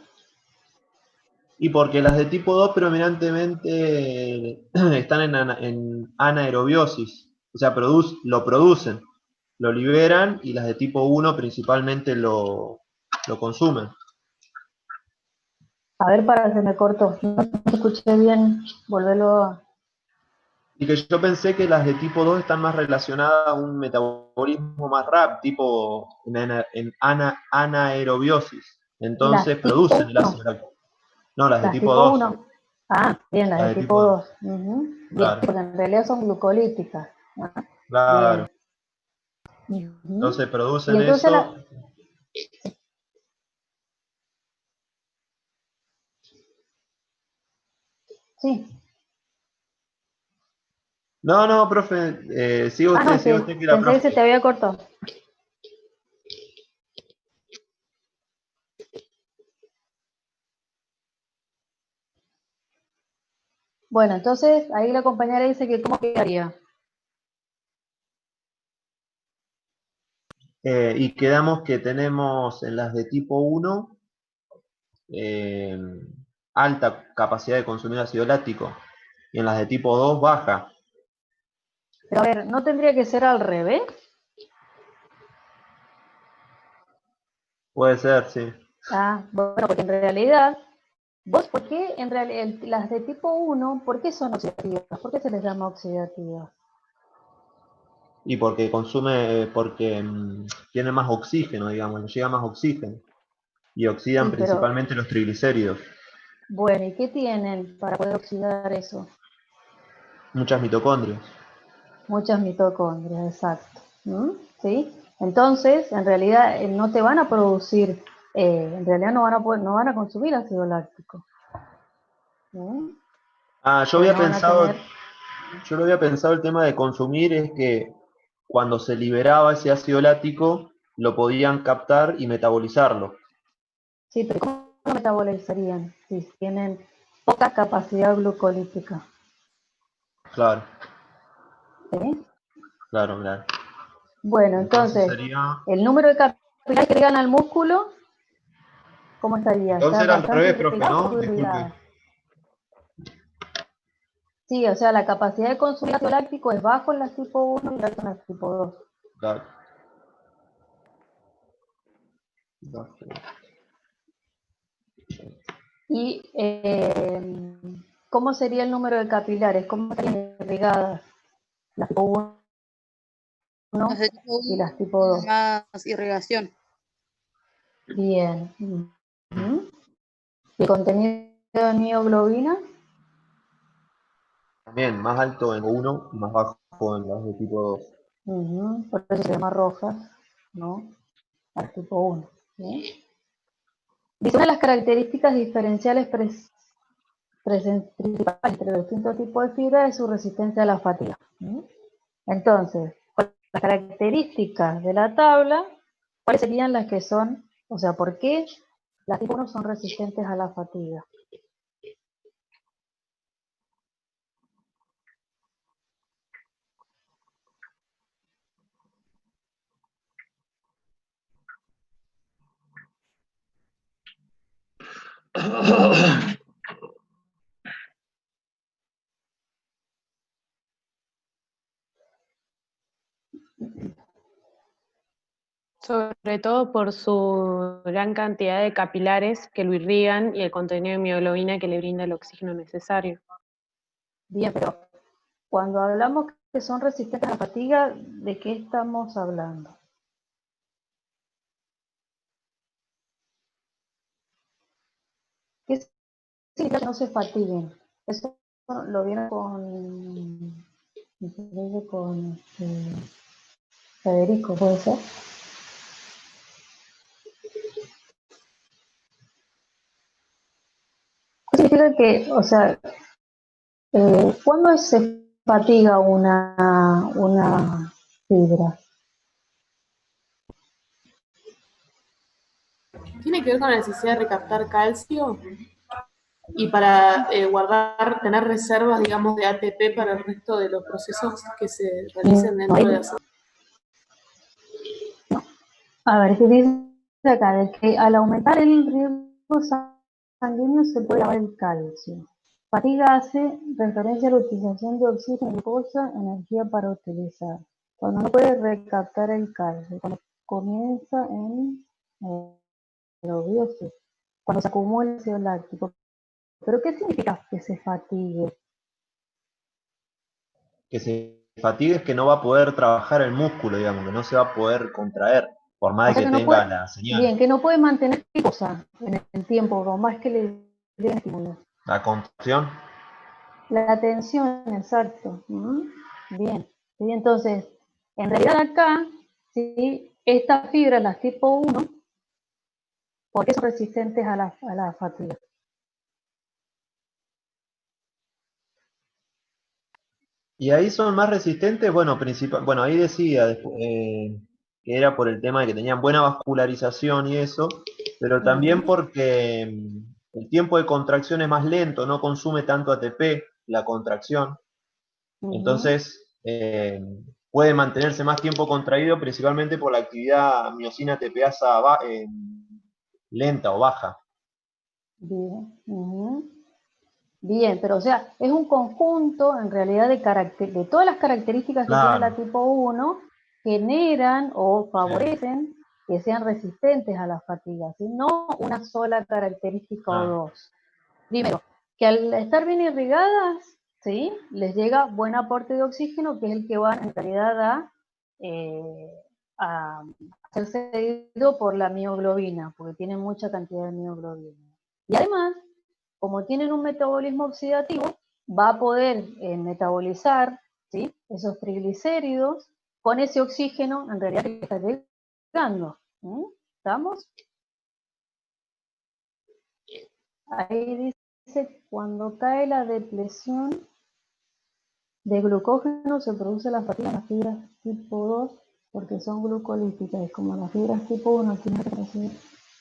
Y porque las de tipo 2 predominantemente están en anaerobiosis, o sea, lo producen, lo liberan, y las de tipo 1 principalmente lo consumen. A ver, se me cortó. No escuché bien. Volverlo a... Y que yo pensé que las de tipo 2 están más relacionadas a un metabolismo más rápido, tipo en anaerobiosis. Entonces Las tipo producen el 1. ácido láctico. No, las de Las tipo tipo 2. 1. Ah, bien, las Las de de tipo tipo 2. 2. Bien, Claro, porque en realidad son glucolíticas. claro. Bien. Entonces Y producen entonces eso. Sí. No, profe, siga No, usted que la pensé que se profe. te había cortado. Bueno, entonces ahí la compañera dice que cómo quedaría. Y quedamos que tenemos en las de tipo 1 eh, alta capacidad de consumir ácido láctico, y en las de tipo 2 baja. Pero a ver, ¿no tendría que ser al revés? Puede ser, sí. Ah, bueno, porque en realidad, ¿por qué en realidad las de tipo 1, por qué son oxidativas? ¿Por qué se les llama oxidativas? Y porque tiene más oxígeno, digamos, le llega más oxígeno. Y oxidan Sí, pero, principalmente los triglicéridos. bueno, ¿y qué tienen para poder oxidar eso? Muchas mitocondrias. Muchas mitocondrias, exacto. ¿Sí? Entonces, en realidad no te van a producir, en realidad no van a consumir ácido láctico. Ah, Pues no van a tener... yo lo había pensado el tema de consumir es que cuando se liberaba ese ácido láctico, lo podían captar y metabolizarlo. Sí, pero ¿cómo lo metabolizarían si tienen poca capacidad glucolítica? Claro, ¿Sí? claro, claro. Bueno, Entonces entonces, sería. el número de capilares que llegan al músculo, ¿cómo estaría? Entonces ¿Está era al bastante revés, profe, irrigado o ¿no? poco Disculpe. irrigada? Sí, o sea, la capacidad de consumir ácido láctico es bajo en las tipo 1 y alto en las tipo 2. Claro. ¿Y cómo sería el número de capilares? ¿Cómo estarían irrigadas las tipo 1 Las de tipo y 1 las tipo tienen 2? más irrigación. Bien. ¿Y el contenido de mioglobina? También más alto en 1 y más bajo en las de tipo 2. Por eso se llama rojas, ¿no? Las tipo 1. ¿Sí? Dice una de las características diferenciales principales entre los distintos tipos de fibra es su resistencia a la fatiga. Entonces, las características de la tabla, ¿cuáles serían las que son, o sea, por qué las tipo 1 son resistentes a la fatiga? Sobre todo por su gran cantidad de capilares que lo irrigan y el contenido de mioglobina que le brinda el oxígeno necesario. Bien, pero cuando hablamos que son resistentes a la fatiga, ¿de qué estamos hablando? ¿Qué significa que no se fatiguen? Eso lo vieron con Federico, ¿puede ser? ¿Qué significa que, o sea, cuándo se fatiga una fibra? Tiene que ver con la necesidad de recaptar calcio y para tener reservas, digamos, de ATP para el resto de los procesos que se realicen dentro de la célula. A ver, ¿qué dice acá? De que al aumentar el riesgo sanguíneo se puede elevar el calcio. Fatiga hace referencia a la utilización de oxígeno y glucosa, energía para utilizar. Cuando no puede recaptar el calcio, cuando comienza en aerobiosis, cuando se acumula el ácido láctico. ¿Pero qué significa que se fatigue? Que se fatigue es que no va a poder trabajar el músculo, digamos, que no se va a poder contraer, por más O sea de que no tenga puede, la señal. bien, que no puede mantener glucosa en el tiempo, por más que le den estímulo. La contracción. La tensión, exacto. Bien. ¿Sí? Entonces, en realidad acá, ¿sí? Estas fibras, las tipo 1, ¿por qué son resistentes a la fatiga? Y ahí son más resistentes, bueno, ahí decía que era por el tema de que tenían buena vascularización y eso, pero también porque el tiempo de contracción es más lento, no consume tanto ATP la contracción, entonces puede mantenerse más tiempo contraído principalmente por la actividad miocina ATPasa lenta o baja. Bien. Bien, pero o sea, es un conjunto en realidad de todas las características que tiene la tipo 1, generan o favorecen que sean resistentes a la fatiga, ¿sí? No una sola característica o dos. Primero, que al estar bien irrigadas, ¿sí? Les llega buen aporte de oxígeno, que es el que va en realidad a ser cedido por la mioglobina, porque tienen mucha cantidad de mioglobina. Y además, como tienen un metabolismo oxidativo, va a poder metabolizar, ¿sí? Esos triglicéridos con ese oxígeno en realidad que está llegando. ¿Estamos? Ahí dice, cuando cae la depleción de glucógeno se produce la fatiga en las fibras tipo 2 porque son glucolíticas y como las fibras tipo 1 tienen capacidad,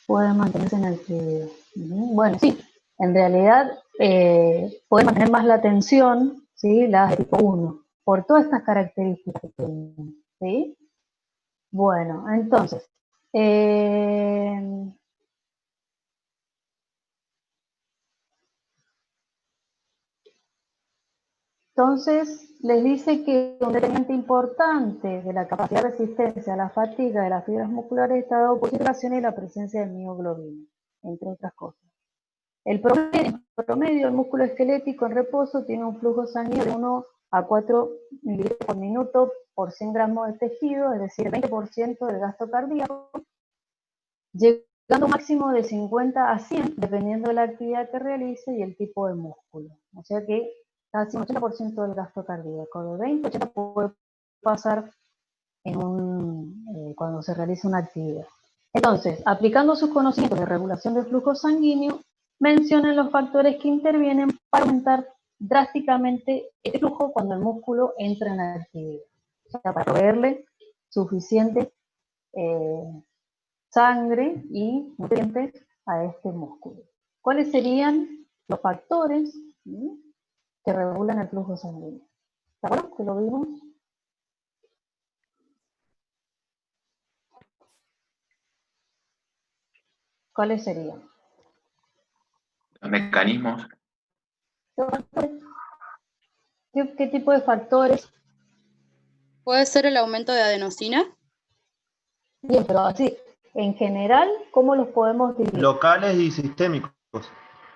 pueden mantenerse en actividad. Bueno, sí, en realidad pueden mantener más la tensión, ¿sí? Las de tipo 1, por todas estas características que tienen, ¿sí? Bueno, entonces, les dice que un determinante importante de la capacidad de resistencia a la fatiga de las fibras musculares está dado por circulación y la presencia de mioglobina, entre otras cosas. El promedio del músculo esquelético en reposo tiene un flujo sanguíneo de 1 a 4 mililitros por minuto por 100 gramos de tejido, es decir, 20% del gasto cardíaco, llegando a un máximo de 50 a 100, dependiendo de la actividad que realice y el tipo de músculo. O sea que casi un 80% del gasto cardíaco, de 20-80% puede pasar cuando se realiza una actividad. Entonces, aplicando sus conocimientos de regulación del flujo sanguíneo, mencionan los factores que intervienen para aumentar drásticamente el flujo cuando el músculo entra en la actividad. O sea, para proveerle suficiente sangre y nutrientes a este músculo. ¿Cuáles serían los factores que regulan el flujo sanguíneo? ¿Te acuerdas que lo vimos? ¿Cuáles serían? Los mecanismos. ¿Qué tipo de factores? ¿Puede ser el aumento de adenosina? Bien, pero así, en general, ¿cómo los podemos dividir? Locales y sistémicos.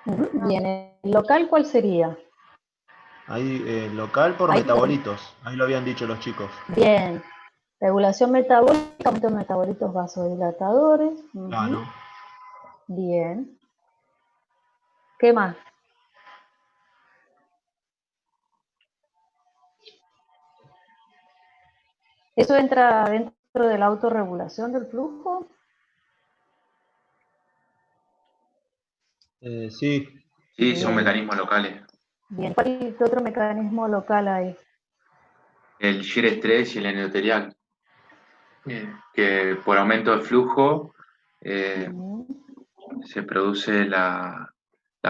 Bien, ¿el local cuál sería? Ahí, local por Ahí metabolitos. Ahí lo habían dicho los chicos. Bien, regulación metabólica, aumento de metabolitos vasodilatadores. Claro. Bien. ¿Qué más? ¿Eso entra dentro de la autorregulación del flujo? Sí. Sí, son mecanismos locales. Bien, ¿qué otro mecanismo local hay? El shear stress y el endotelial. Que por aumento de flujo se produce la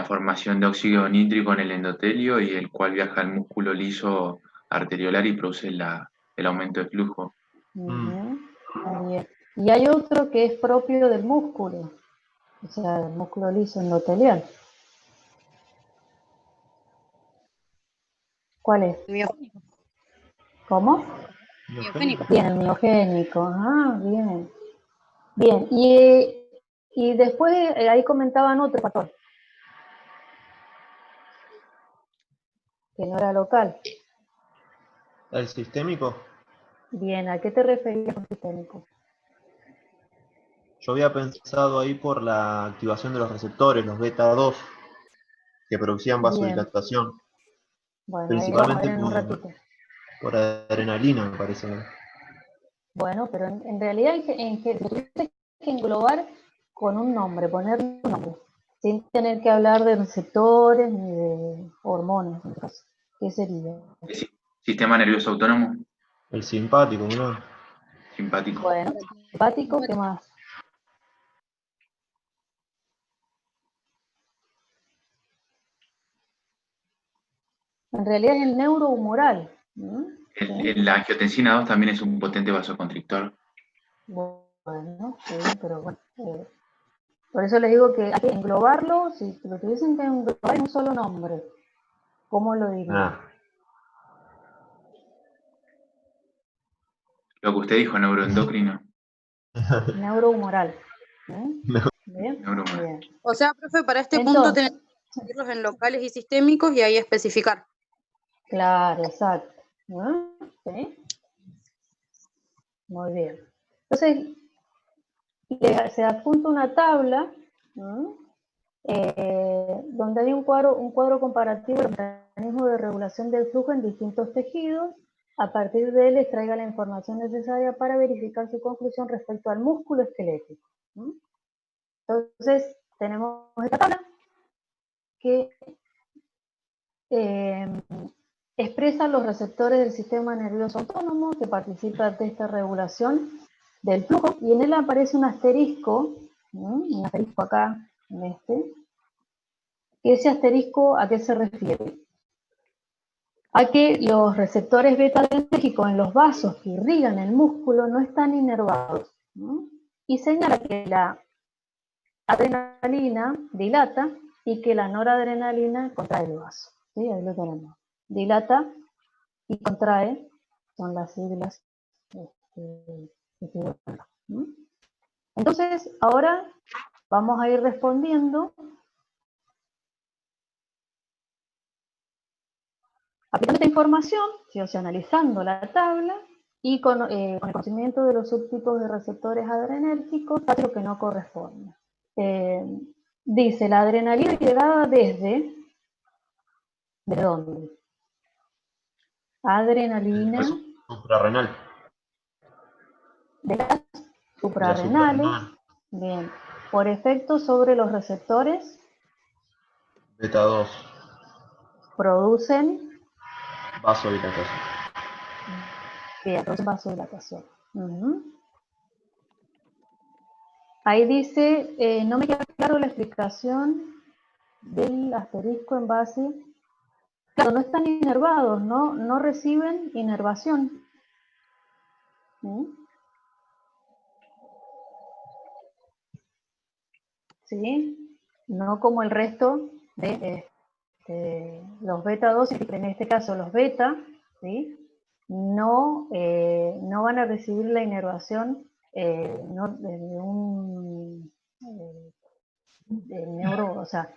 formación de óxido nítrico en el endotelio y el cual viaja al músculo liso arteriolar y produce el aumento de flujo. Bien. Y hay otro que es propio del músculo, o sea, del músculo liso endotelial. ¿Cuál es? Miogénico. ¿Cómo? Miogénico. Bien, el miogénico. Ah, bien. Bien, y después ahí comentaban otro factor, que no era local. ¿El sistémico? Bien, ¿a qué te referías con sistémico? Yo había pensado ahí por la activación de los receptores, los beta 2, que producían vasodilatación. Bueno, ahí lo vamos a ver Principalmente en un ratito. por adrenalina, me parece. Bueno, pero en realidad tuviste que englobar con un nombre, ponerle un nombre, sin tener que hablar de receptores ni de hormonas. En este caso. ¿Qué sería? ¿Sistema nervioso autónomo? El simpático, ¿no? Simpático. Bueno, simpático, ¿qué más? En realidad es el neurohumoral. La angiotensina 2 también es un potente vasoconstrictor. Bueno, sí, pero bueno. Por eso les digo que hay que englobarlo, si lo tuviesen que englobar en un solo nombre, ¿cómo lo diría? Lo que usted dijo, neuroendocrino. Neurohumoral. Bien. Neurohumoral. Bien. O sea, profe, para este Entonces, punto tenemos que dividirlos en locales y sistémicos y ahí especificar. Claro, exacto. ¿Sí? Muy bien. Entonces, se adjunta una tabla donde hay un cuadro comparativo del mecanismo de regulación del flujo en distintos tejidos. A partir de él extraiga la información necesaria para verificar su conclusión respecto al músculo esquelético. Entonces, tenemos esta tabla que expresa los receptores del sistema nervioso autónomo que participan de esta regulación del flujo, y en él aparece un asterisco acá, en este, y ese asterisco ¿a qué se refiere? A que los receptores beta-adrenérgicos en los vasos que irrigan el músculo no están inervados, y señala que la adrenalina dilata y que la noradrenalina contrae el vaso. ¿Sí? Ahí lo tenemos. Dilata y contrae, son las siglas que figuran. Entonces, ahora vamos a ir respondiendo aplicando esta información, o sea, analizando la tabla y con el conocimiento de los subtipos de receptores adrenérgicos, hace lo que no corresponde. Dice, la adrenalina llegada ¿de dónde? Adrenalina Suprarrenal. de las suprarrenales, bien, por efecto sobre los receptores Beta 2. Producen Vasodilatación. Bien, producen vasodilatación. Ahí dice, no me queda claro la explicación del asterisco en base. Claro, no están inervados, no reciben inervación. ¿Sí? No como el resto de los beta 2, en este caso los beta, ¿sí? No van a recibir la inervación o sea,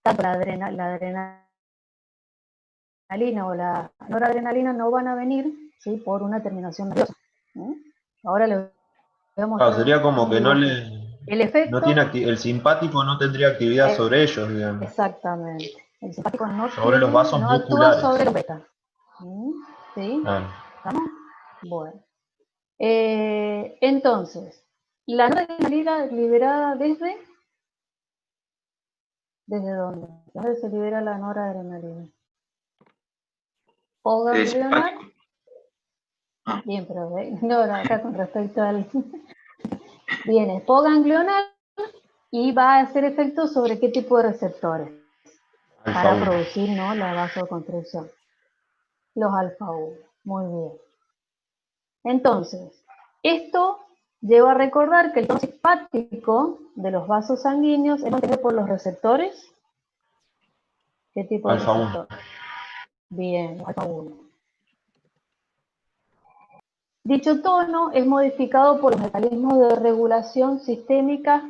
tanto la adrenalina o la noradrenalina no van a venir, ¿sí? Por una terminación nerviosa. Ahora les voy a mostrar. Sería como que el efecto. El simpático no tendría actividad sobre ellos, digamos. Exactamente. El simpático sobre los vasos musculares. Actúa sobre los beta. ¿Sí? ¿Estamos? Bueno. Entonces, la noradrenalina liberada ¿desde dónde? ¿Dónde se libera la noradrenalina? Postganglionar. Bien, pero no, acá con respecto al... Bien, es postganglionar y va a hacer efecto sobre qué tipo de receptores para producir, ¿no?, la vasoconstricción. Los alfa 1. Muy bien. Entonces, esto lleva a recordar que el tono simpático de los vasos sanguíneos es mantenido por los receptores. ¿Qué tipo de alfa receptor? 1. Bien, alfa 1. Dicho tono es modificado por los mecanismos de regulación sistémica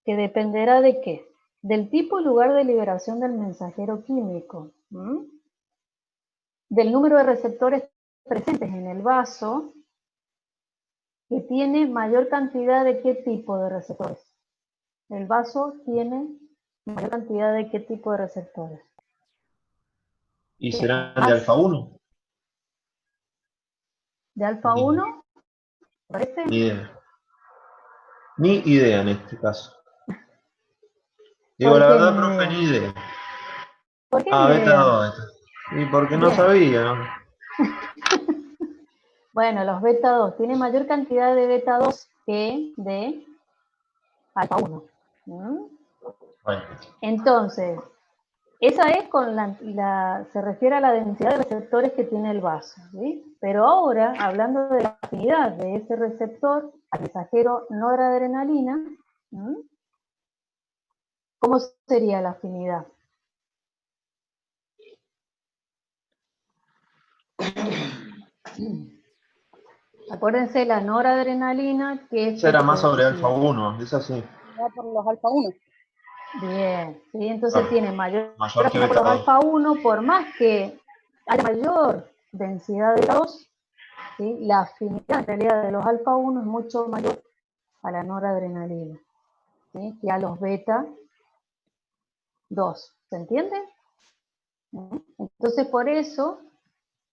que dependerá de ¿qué? Del tipo y lugar de liberación del mensajero químico, del número de receptores presentes en el vaso, que tiene mayor cantidad de ¿qué tipo de receptores? El vaso tiene mayor cantidad de ¿qué tipo de receptores? ¿Y serán de alfa 1? ¿De alfa 1? ¿Parece? Ni idea en este caso. Digo, la verdad, profe, ni idea. ¿Por qué beta 2. Y porque no sabía, ¿no? Bueno, los beta 2 tienen mayor cantidad de beta 2 que de alfa 1. Entonces, esa es con se refiere a la densidad de receptores que tiene el vaso, ¿sí? Pero ahora, hablando de la afinidad de ese receptor al mensajero noradrenalina, ¿cómo sería la afinidad? Acuérdense, la noradrenalina que es... Será más sobre alfa 1, es así. Va por los alfa 1. Bien, ¿sí? Entonces tiene mayor que por los alfa 1, por más que haya mayor densidad de los, ¿sí? La afinidad en realidad de los alfa 1 es mucho mayor a la noradrenalina, ¿sí?, que a los beta 2. ¿Se entiende? Entonces por eso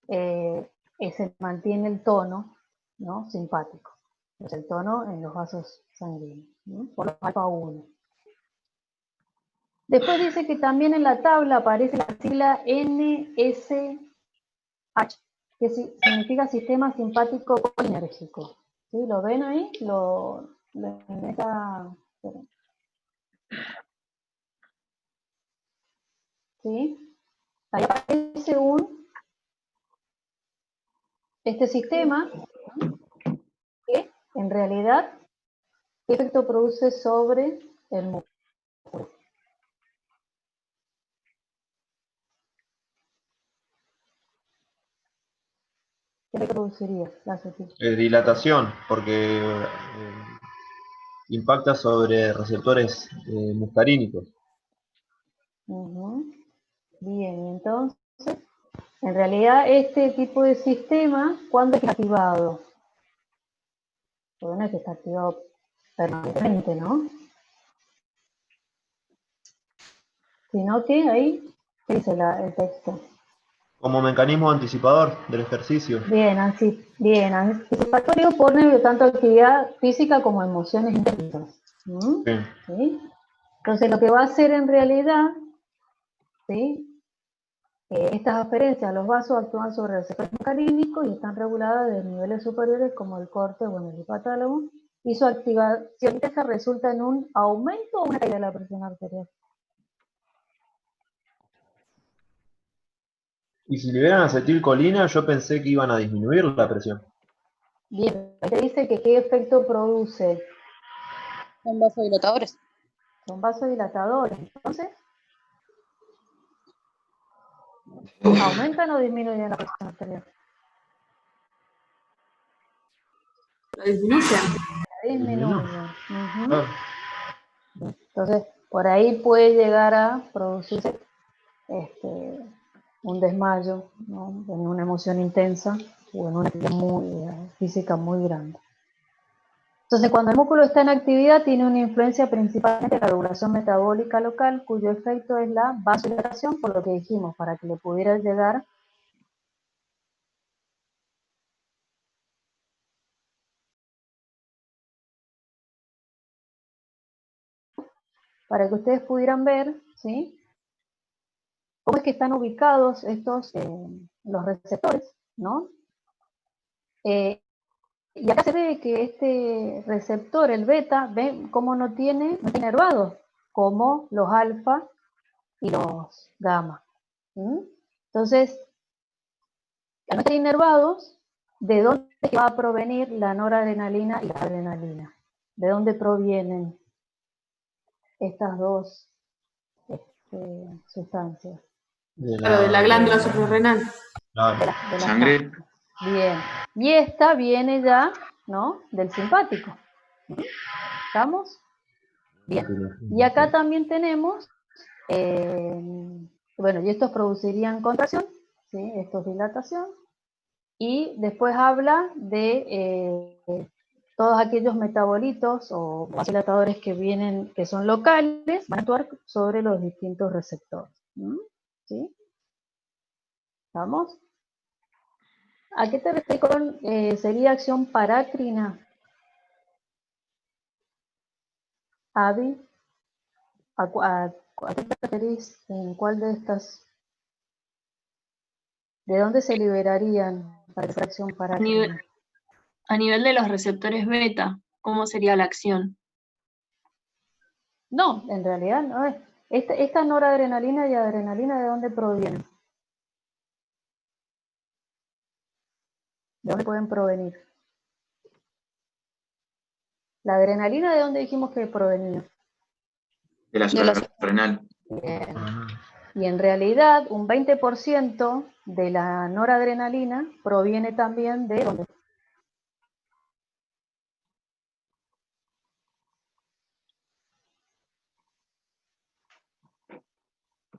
se mantiene el tono, ¿no?, simpático. Es el tono en los vasos sanguíneos, ¿no?, por los alfa 1. Después dice que también en la tabla aparece la sigla NSH, que significa Sistema Simpático Colinérgico. ¿Sí? ¿Lo ven ahí? ¿Sí? Ahí aparece este sistema que en realidad ¿qué efecto produce sobre el músculo? ¿Qué produciría la acetil? Dilatación, porque impacta sobre receptores muscarínicos. Bien, entonces, en realidad este tipo de sistema, ¿cuándo está activado? Porque no es que está activado permanentemente, ¿no? Sino que ahí, ¿qué dice el texto? Como mecanismo anticipador del ejercicio. Bien, anticipatorio por tanto actividad física como emociones intensas. ¿Sí? Entonces lo que va a hacer en realidad, ¿sí?, estas aferencias a los vasos actúan sobre receptores muscarínicos y están reguladas de niveles superiores como el corte, el hipotálamo, y su activación intensa resulta en un aumento o una caída de la presión arterial. Y si liberan acetilcolina, yo pensé que iban a disminuir la presión. Bien, te dice que qué efecto produce. Son vasodilatadores. Son vasodilatadores, entonces, ¿aumentan o disminuyen la presión arterial? Lo disminuyen. Disminuyen. Entonces, por ahí puede llegar a producirse un desmayo, ¿no? En una emoción intensa o en una actividad física muy grande. Entonces, cuando el músculo está en actividad, tiene una influencia principalmente en la regulación metabólica local, cuyo efecto es la vasodilatación, por lo que dijimos, para que le pudiera llegar para que ustedes pudieran ver, ¿sí?, cómo es que están ubicados estos, los receptores, ¿no? Y acá se ve que este receptor, el beta, ven cómo no tiene inervados, como los alfa y los gamma. Entonces, al no estar inervados, ¿de dónde va a provenir la noradrenalina y la adrenalina? ¿De dónde provienen estas dos sustancias? Claro, de la glándula suprarrenal. De la ¿Sangre? Bien. Y esta viene ya, ¿no?, del simpático. ¿Estamos? Bien. Y acá también tenemos, bueno, y estos producirían contracción, ¿sí?, esto es dilatación. Y después habla de todos aquellos metabolitos o vasodilatadores que vienen, que son locales, van a actuar sobre los distintos receptores. ¿Sí? ¿Estamos? ¿A qué te refieres con sería acción parácrina? Avi, ¿a qué te referís? ¿En cuál de estas? ¿De dónde se liberarían para esa acción parácrina? A nivel de los receptores beta, ¿cómo sería la acción? No, en realidad no es. Esta noradrenalina y adrenalina, ¿de dónde provienen? ¿De dónde pueden provenir? ¿La adrenalina de dónde dijimos que provenía? De la suprarrenal. Bien. Y en realidad un 20% de la noradrenalina proviene también de ¿dónde?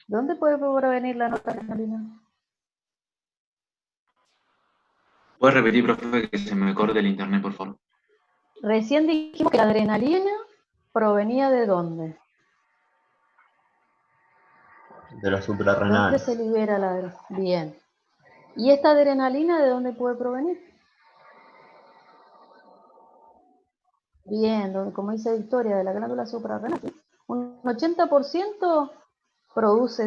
¿Dónde puede provenir la noradrenalina? ¿Puedes repetir, profe, que se me corte el internet, por favor? Recién dijimos que la adrenalina provenía de ¿dónde? De la suprarrenal. ¿Dónde se libera la adrenalina? Bien. ¿Y esta adrenalina de dónde puede provenir? Bien, como dice Victoria, de la glándula suprarrenal. Un 80% produce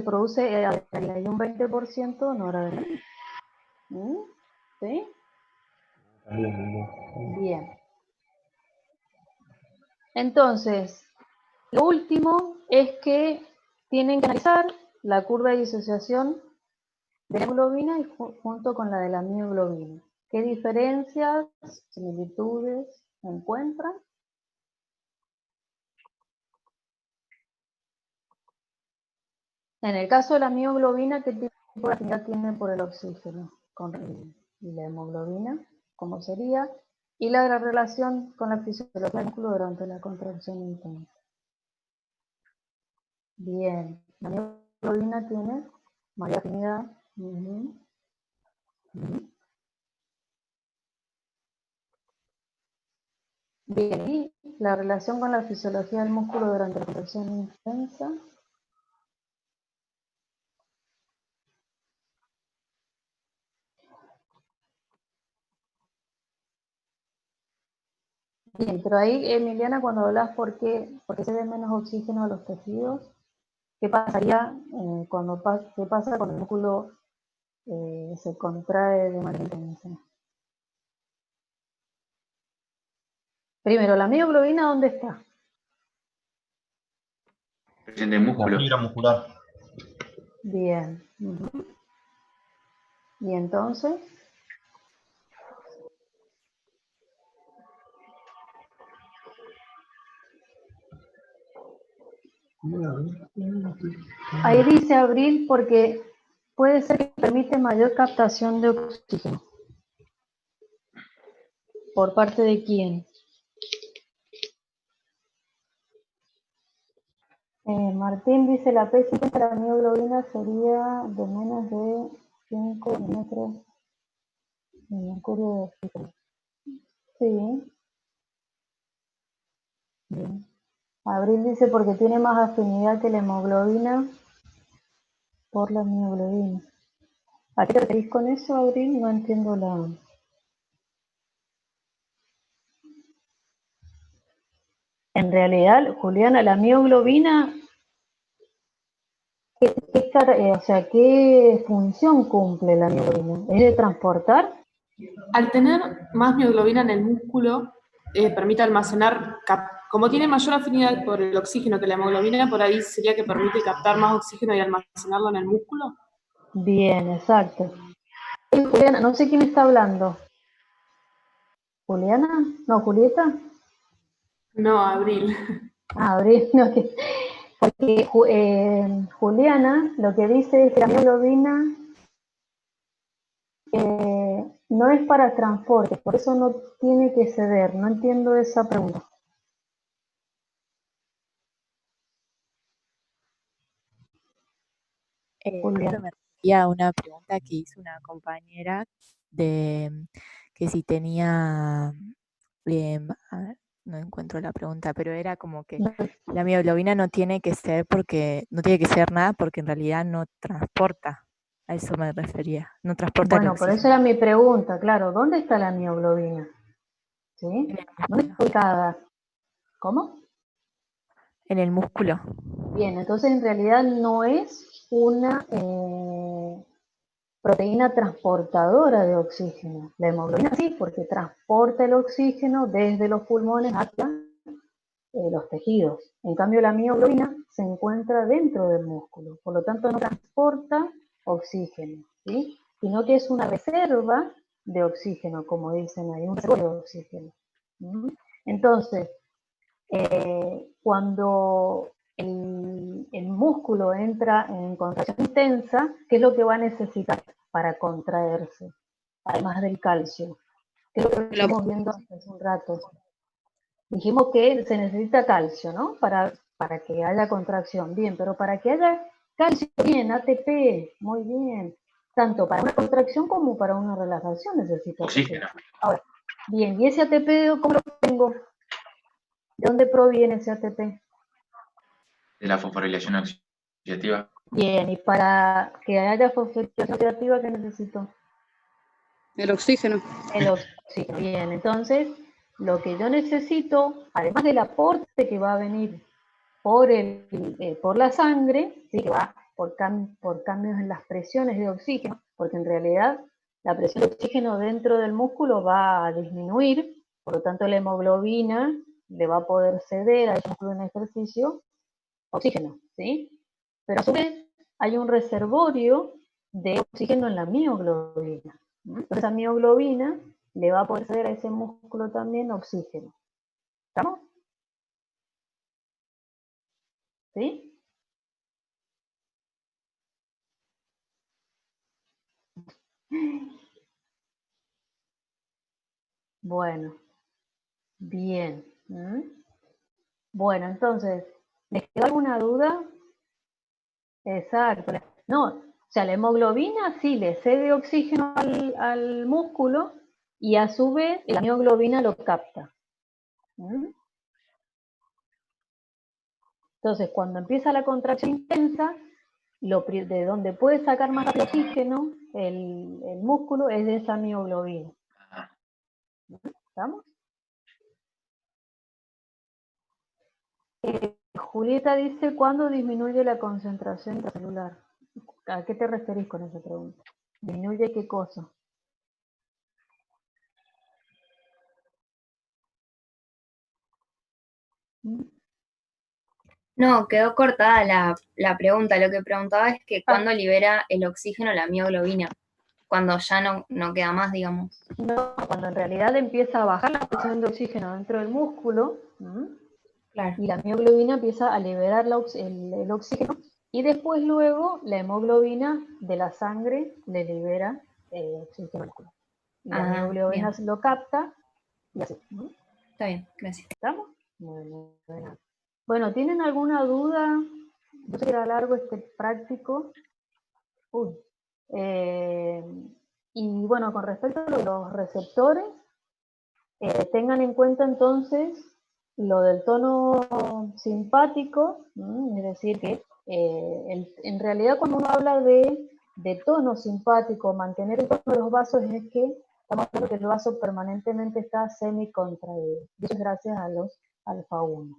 adrenalina y un 20% noradrenalina. ¿Sí? Bien. Entonces, lo último es que tienen que analizar la curva de disociación de la hemoglobina y junto con la de la mioglobina. ¿Qué diferencias, similitudes encuentran? En el caso de la mioglobina, ¿qué tipo de afinidad tiene por el oxígeno? Y la hemoglobina, ¿cómo sería? Y la relación con la fisiología del músculo durante la contracción intensa. Bien, la mioglobina tiene mayor afinidad. Bien, y la relación con la fisiología del músculo durante la contracción intensa. Bien, pero ahí, Emiliana, cuando hablas por qué se ve menos oxígeno a los tejidos, ¿qué pasaría qué pasa cuando el músculo se contrae de manera intensa? Primero, ¿la mioglobina dónde está? Presente en músculo. La fibra muscular. Bien. ¿Y entonces? Ahí dice Abril porque puede ser que permite mayor captación de oxígeno. ¿Por parte de quién? Martín dice, la P50, la mioglobina sería de menos de 5 milímetros de mercurio de oxígeno. Sí. Bien. Abril dice, porque tiene más afinidad que la hemoglobina por la mioglobina. ¿A qué te referís con eso, Abril? No entiendo la... En realidad, Juliana, la mioglobina, ¿qué función cumple la mioglobina? ¿Es de transportar? Al tener más mioglobina en el músculo, permite almacenar, como tiene mayor afinidad por el oxígeno que la hemoglobina, por ahí sería que permite captar más oxígeno y almacenarlo en el músculo. Bien, exacto. Juliana, no sé quién está hablando. ¿Juliana? No, ¿Julieta? No, Abril. Ah, Abril, no, porque Juliana lo que dice es que la mioglobina no es para transporte, por eso no tiene que ceder. No entiendo esa pregunta. Esto me refería a una pregunta que hizo una compañera de que si tenía, a ver, no encuentro la pregunta, pero era como que la mioglobina no tiene que ser nada porque en realidad no transporta. A eso me refería, no transporta el Bueno, por eso oxígeno. era mi pregunta, claro, ¿dónde está la mioglobina? ¿Sí? ¿Dónde está ubicada? ¿Cómo? En el músculo. Bien, entonces en realidad no es una proteína transportadora de oxígeno. La hemoglobina sí, porque transporta el oxígeno desde los pulmones hacia los tejidos. En cambio, la mioglobina se encuentra dentro del músculo, por lo tanto no transporta oxígeno, ¿sí? Sino que es una reserva de oxígeno, como dicen ahí, un reservorio de oxígeno. ¿Mm? Entonces, cuando el músculo entra en contracción intensa, ¿qué es lo que va a necesitar para contraerse? Además del calcio. ¿Qué es lo que estamos viendo hace un rato? Dijimos que se necesita calcio, ¿no? Para que haya contracción. Bien, pero para que haya calcio, bien, ATP, muy bien. Tanto para una contracción como para una relajación necesito Oxígeno. ATP. Ahora, bien, ¿y ese ATP cómo lo tengo? ¿De dónde proviene ese ATP? De la fosforilación oxidativa. Bien, y para que haya fosforilación oxidativa, ¿qué necesito? El oxígeno. El oxígeno. Bien, entonces, lo que yo necesito, además del aporte que va a venir por la sangre, ¿sí? Que va por cambios en las presiones de oxígeno, porque en realidad la presión de oxígeno dentro del músculo va a disminuir, por lo tanto la hemoglobina le va a poder ceder a ese músculo en ejercicio oxígeno, ¿sí? Pero a su vez hay un reservorio de oxígeno en la mioglobina. Entonces esa mioglobina le va a poder ceder a ese músculo también oxígeno. ¿Estamos? ¿Sí? Bueno, bien. Bueno, entonces, ¿les quedó alguna duda? Exacto. No, o sea, la hemoglobina sí le cede oxígeno al músculo y a su vez la mioglobina lo capta. Entonces, cuando empieza la contracción intensa, de donde puede sacar más oxígeno el músculo es de esa mioglobina. ¿Estamos? Julieta dice, ¿cuándo disminuye la concentración intracelular? ¿A qué te referís con esa pregunta? ¿Disminuye qué cosa? No, quedó cortada la pregunta. Lo que preguntaba es que cuándo libera el oxígeno la mioglobina, cuando ya no queda más, digamos. No, cuando en realidad empieza a bajar la presión de oxígeno dentro del músculo, claro. Y la mioglobina empieza a liberar el oxígeno, y después luego la hemoglobina de la sangre le libera oxígeno al músculo. Y la mioglobina lo capta y así, ¿no? Está bien, gracias. ¿Estamos? Bueno, ¿tienen alguna duda? Yo sé que era largo este práctico. Y bueno, con respecto a los receptores, tengan en cuenta entonces lo del tono simpático, ¿no? Es decir, que en realidad cuando uno habla de tono simpático, mantener el tono de los vasos, es que estamos hablando que el vaso permanentemente está semicontraído. Eso es gracias a los alfa 1.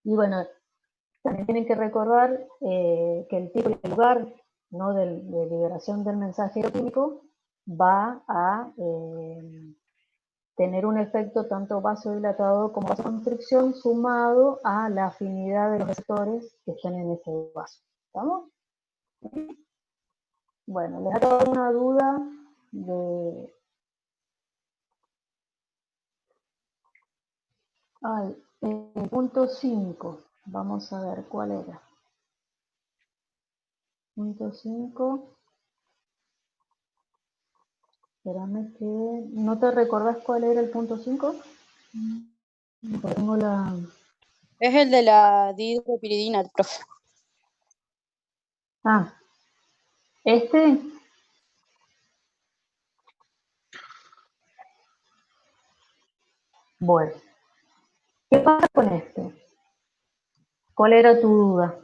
Y bueno, también tienen que recordar que el tipo y el lugar, ¿no?, de liberación del mensajero químico va a tener un efecto tanto vasodilatador como vasoconstricción sumado a la afinidad de los receptores que estén en ese vaso. ¿Estamos? Bueno, les ha dado una duda de... el punto 5. Vamos a ver cuál era. Punto 5. Espérame que... ¿No te recordás cuál era el punto 5? Tengo la... Es el de la dihidropiridina, profe. Ah, este... Bueno, ¿qué pasa con este? ¿Cuál era tu duda?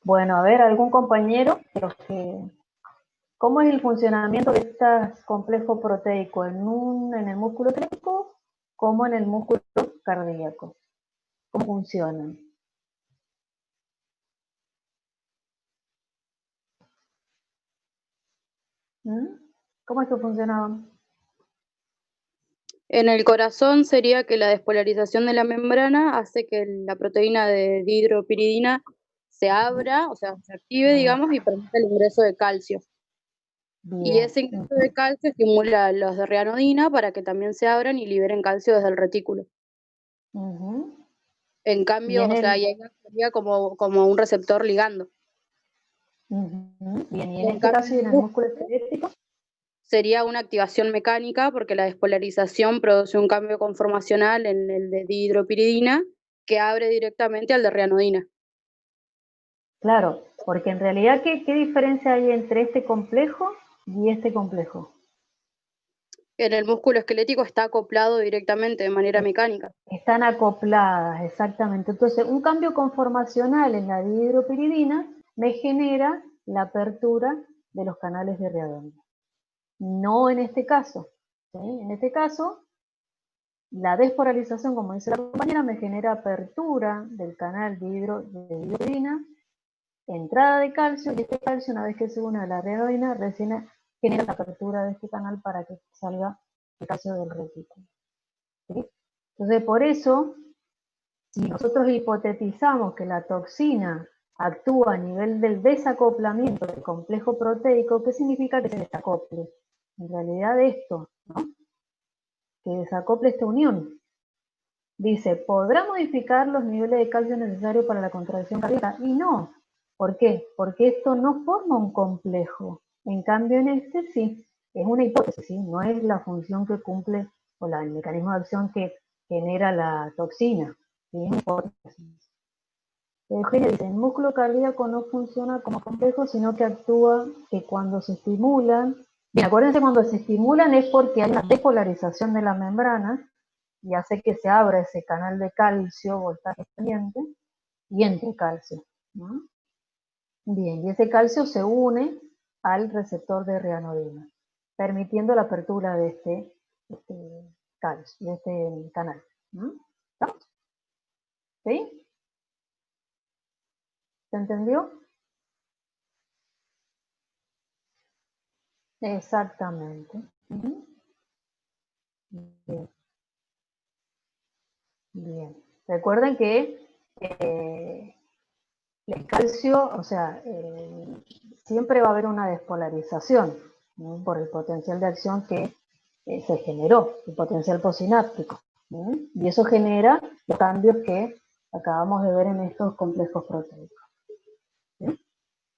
Bueno, a ver, algún compañero, ¿cómo es el funcionamiento de este complejo proteico en el músculo esquelético como en el músculo cardíaco? ¿Cómo funcionan? ¿Cómo es que funcionaban? En el corazón sería que la despolarización de la membrana hace que la proteína de dihidropiridina se abra, o sea, se active, digamos, y permite el ingreso de calcio. Y Bien. ese ingreso de calcio estimula los de reanodina para que también se abran y liberen calcio desde el retículo. En cambio, o sea, ahí sería como un receptor ligando. Bien, y en este caso, ¿y en el músculo esquelético? Sería una activación mecánica porque la despolarización produce un cambio conformacional en el de dihidropiridina que abre directamente al de reanodina. Claro, porque en realidad, ¿qué diferencia hay entre este complejo y este complejo? En el músculo esquelético está acoplado directamente de manera mecánica. Están acopladas, exactamente. Entonces, un cambio conformacional en la dihidropiridina me genera la apertura de los canales de reanodina. No en este caso. ¿Sí? En este caso, la despolarización, como dice la compañera, me genera apertura del canal de dihidropiridina, entrada de calcio, y este calcio, una vez que se une a la reanodina, recién genera la apertura de este canal para que salga el calcio del retículo. ¿Sí? Entonces, por eso, si nosotros hipotetizamos que la toxina actúa a nivel del desacoplamiento del complejo proteico, ¿qué significa que se desacople? En realidad esto, ¿no? Que desacople esta unión. Dice, ¿podrá modificar los niveles de calcio necesarios para la contracción cardíaca? Y no. ¿Por qué? Porque esto no forma un complejo. En cambio, en este sí. Es una hipótesis, ¿sí? No es la función que cumple o el mecanismo de acción que genera la toxina. ¿Sí? Es una hipótesis. Eugenia dice, el músculo cardíaco no funciona como complejo, sino que actúa que cuando se estimulan. Bien, acuérdense, cuando se estimulan es porque hay una despolarización de la membrana y hace que se abra ese canal de calcio, voltaje caliente, y entre calcio, ¿no? Bien, y ese calcio se une al receptor de reanodina, permitiendo la apertura de este calcio, de este canal. ¿Estamos? ¿Sí? ¿Se entendió? Exactamente. Bien. Bien. Recuerden que el calcio, o sea, siempre va a haber una despolarización, ¿no? Por el potencial de acción que se generó, el potencial posináptico, ¿sí? Y eso genera los cambios que acabamos de ver en estos complejos proteicos. ¿Sí?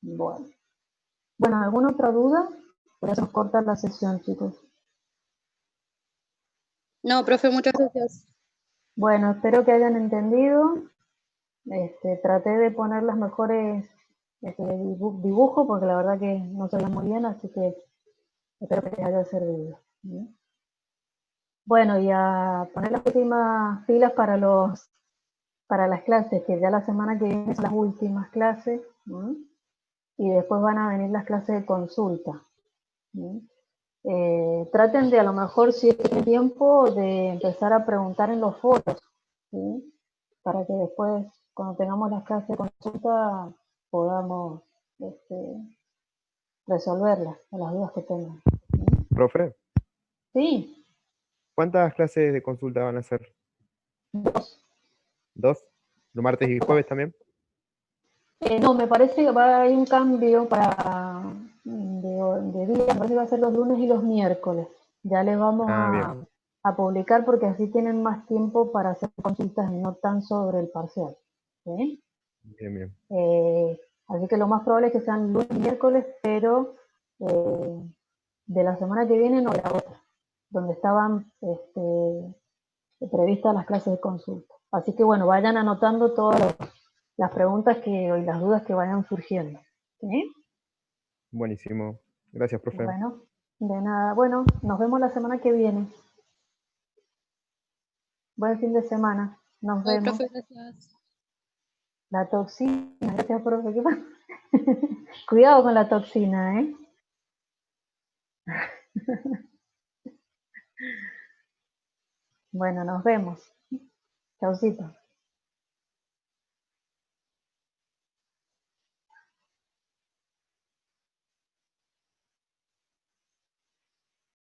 Bueno, ¿alguna otra duda? Por eso nos corta la sesión, chicos. No, profe, muchas gracias. Bueno, espero que hayan entendido. Traté de poner las mejores dibujos, porque la verdad que no se veía muy bien, así que espero que les haya servido. ¿Sí? Bueno, y a poner las últimas pilas para las clases, que ya la semana que viene son las últimas clases, ¿sí? Y después van a venir las clases de consulta. ¿Sí? Traten de, a lo mejor, si tienen tiempo, de empezar a preguntar en los foros, ¿sí? Para que después, cuando tengamos las clases de consulta, podamos resolverlas, las dudas que tengan. Profe, Sí, ¿cuántas clases de consulta van a hacer? 2. ¿Dos? ¿Los martes y jueves también? No, me parece que va a haber un cambio de día, me parece que va a ser los lunes y los miércoles. Ya les vamos Bien. a publicar porque así tienen más tiempo para hacer consultas y no tan sobre el parcial. ¿Sí? Bien. Así que lo más probable es que sean lunes y miércoles, pero de la semana que viene no la otra, donde estaban previstas las clases de consulta. Así que bueno, vayan anotando todas las preguntas y las dudas que vayan surgiendo. ¿Sí? Buenísimo. Gracias, profe. Bueno, de nada. Bueno, nos vemos la semana que viene. Buen fin de semana. Nos Ay, vemos. profe, gracias. La toxina, gracias, profe. ¿Qué pasa? Cuidado con la toxina, ¿eh? Bueno, nos vemos. Chaucito.